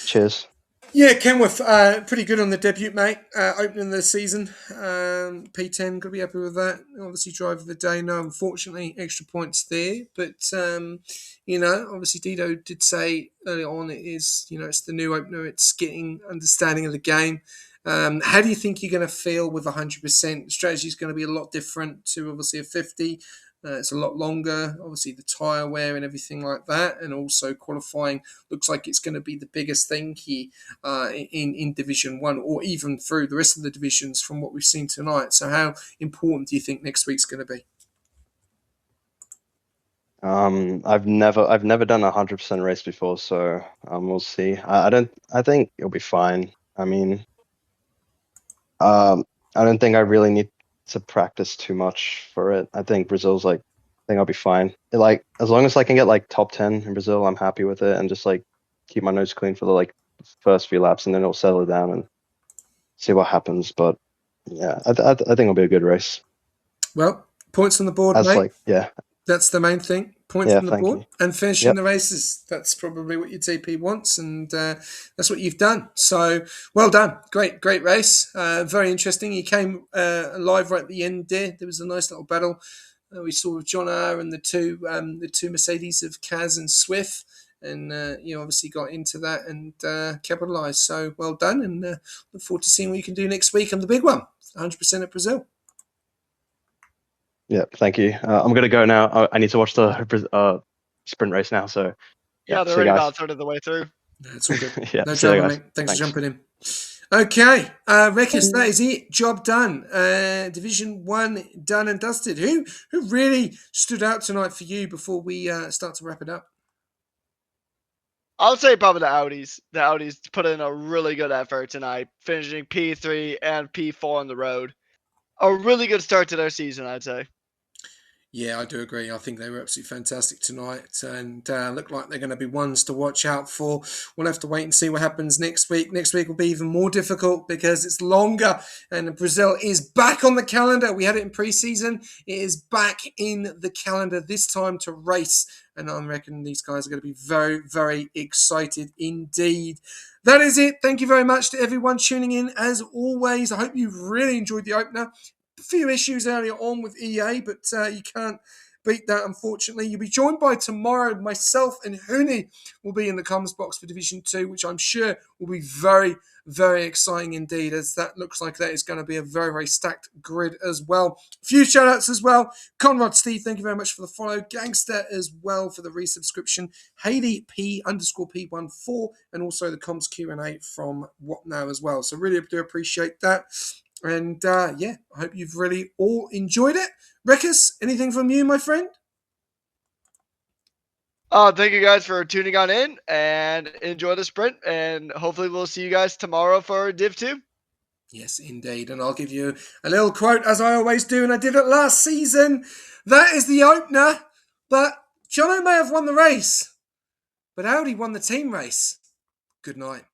Cheers. Yeah, Kenworth, pretty good on the debut, mate. Opening the season, P10, got to be happy with that. Obviously, driver of the day. No, unfortunately, extra points there. But obviously, Dido did say early on it's the new opener. It's getting understanding of the game. How do you think you're going to feel with 100%? The strategy is going to be a lot different to obviously a 50. It's a lot longer, obviously the tyre wear and everything like that, and also qualifying looks like it's going to be the biggest thing here in Division 1, or even through the rest of the divisions from what we've seen tonight. So how important do you think next week's going to be? I've never done a 100% race before, so we'll see. I think it'll be fine. I mean, I don't think I really need to practice too much for it. I think I think I'll be fine. Like, as long as I can get like top 10 in Brazil, I'm happy with it, and just like keep my nose clean for the like first few laps, and then it'll settle down and see what happens. But yeah, I think it'll be a good race. Well, points on the board, That's mate. like, yeah. That's the main thing. Points Yeah, on the thank board you. and finishing Yep. the races. That's probably what your TP wants, and that's what you've done. So well done. Great race. Very interesting. You came alive right at the end there. There was a nice little battle we saw with John R and the two Mercedes of Kaz and Swift. And you obviously got into that and capitalised. So well done, and look forward to seeing what you can do next week on the big one, 100% at Brazil. Yeah, thank you. I'm gonna go now. I need to watch the sprint race now. So Yeah, they're see you already guys. about third of the way through. That's all good. Yeah, No see you drama, guys. mate. Thanks for jumping in. Okay, Rekus, that is it. Job done. Division 1 done and dusted. Who really stood out tonight for you before we start to wrap it up? I'll say probably the Audis. The Audis put in a really good effort tonight, finishing P3 and P4 on the road. A really good start to their season, I'd say. Yeah, I do agree. I think they were absolutely fantastic tonight and look like they're going to be ones to watch out for. We'll have to wait and see what happens next week. Next week will be even more difficult because it's longer and Brazil is back on the calendar. We had it in pre-season. It is back in the calendar this time to race. And I reckon these guys are going to be very, very excited indeed. That is it. Thank you very much to everyone tuning in. As always, I hope you really enjoyed the opener. few issues earlier on with EA, but you can't beat that, unfortunately. You'll be joined by tomorrow. Myself and Hooney will be in the comms box for Division 2, which I'm sure will be very, very exciting indeed, as that looks like that is going to be a very, very stacked grid as well. A few shout-outs as well. Conrad Steve, thank you very much for the follow. Gangster as well for the resubscription. Haley P_P14, and also the comms Q&A from What Now as well. So really do appreciate that. And yeah, I hope you've really all enjoyed it. Rekus, anything from you, my friend? Thank you guys for tuning on in and enjoy the sprint. And hopefully we'll see you guys tomorrow for Div 2. Yes, indeed. And I'll give you a little quote, as I always do, and I did it last season. That is the opener. But Jono may have won the race, but Audi won the team race. Good night.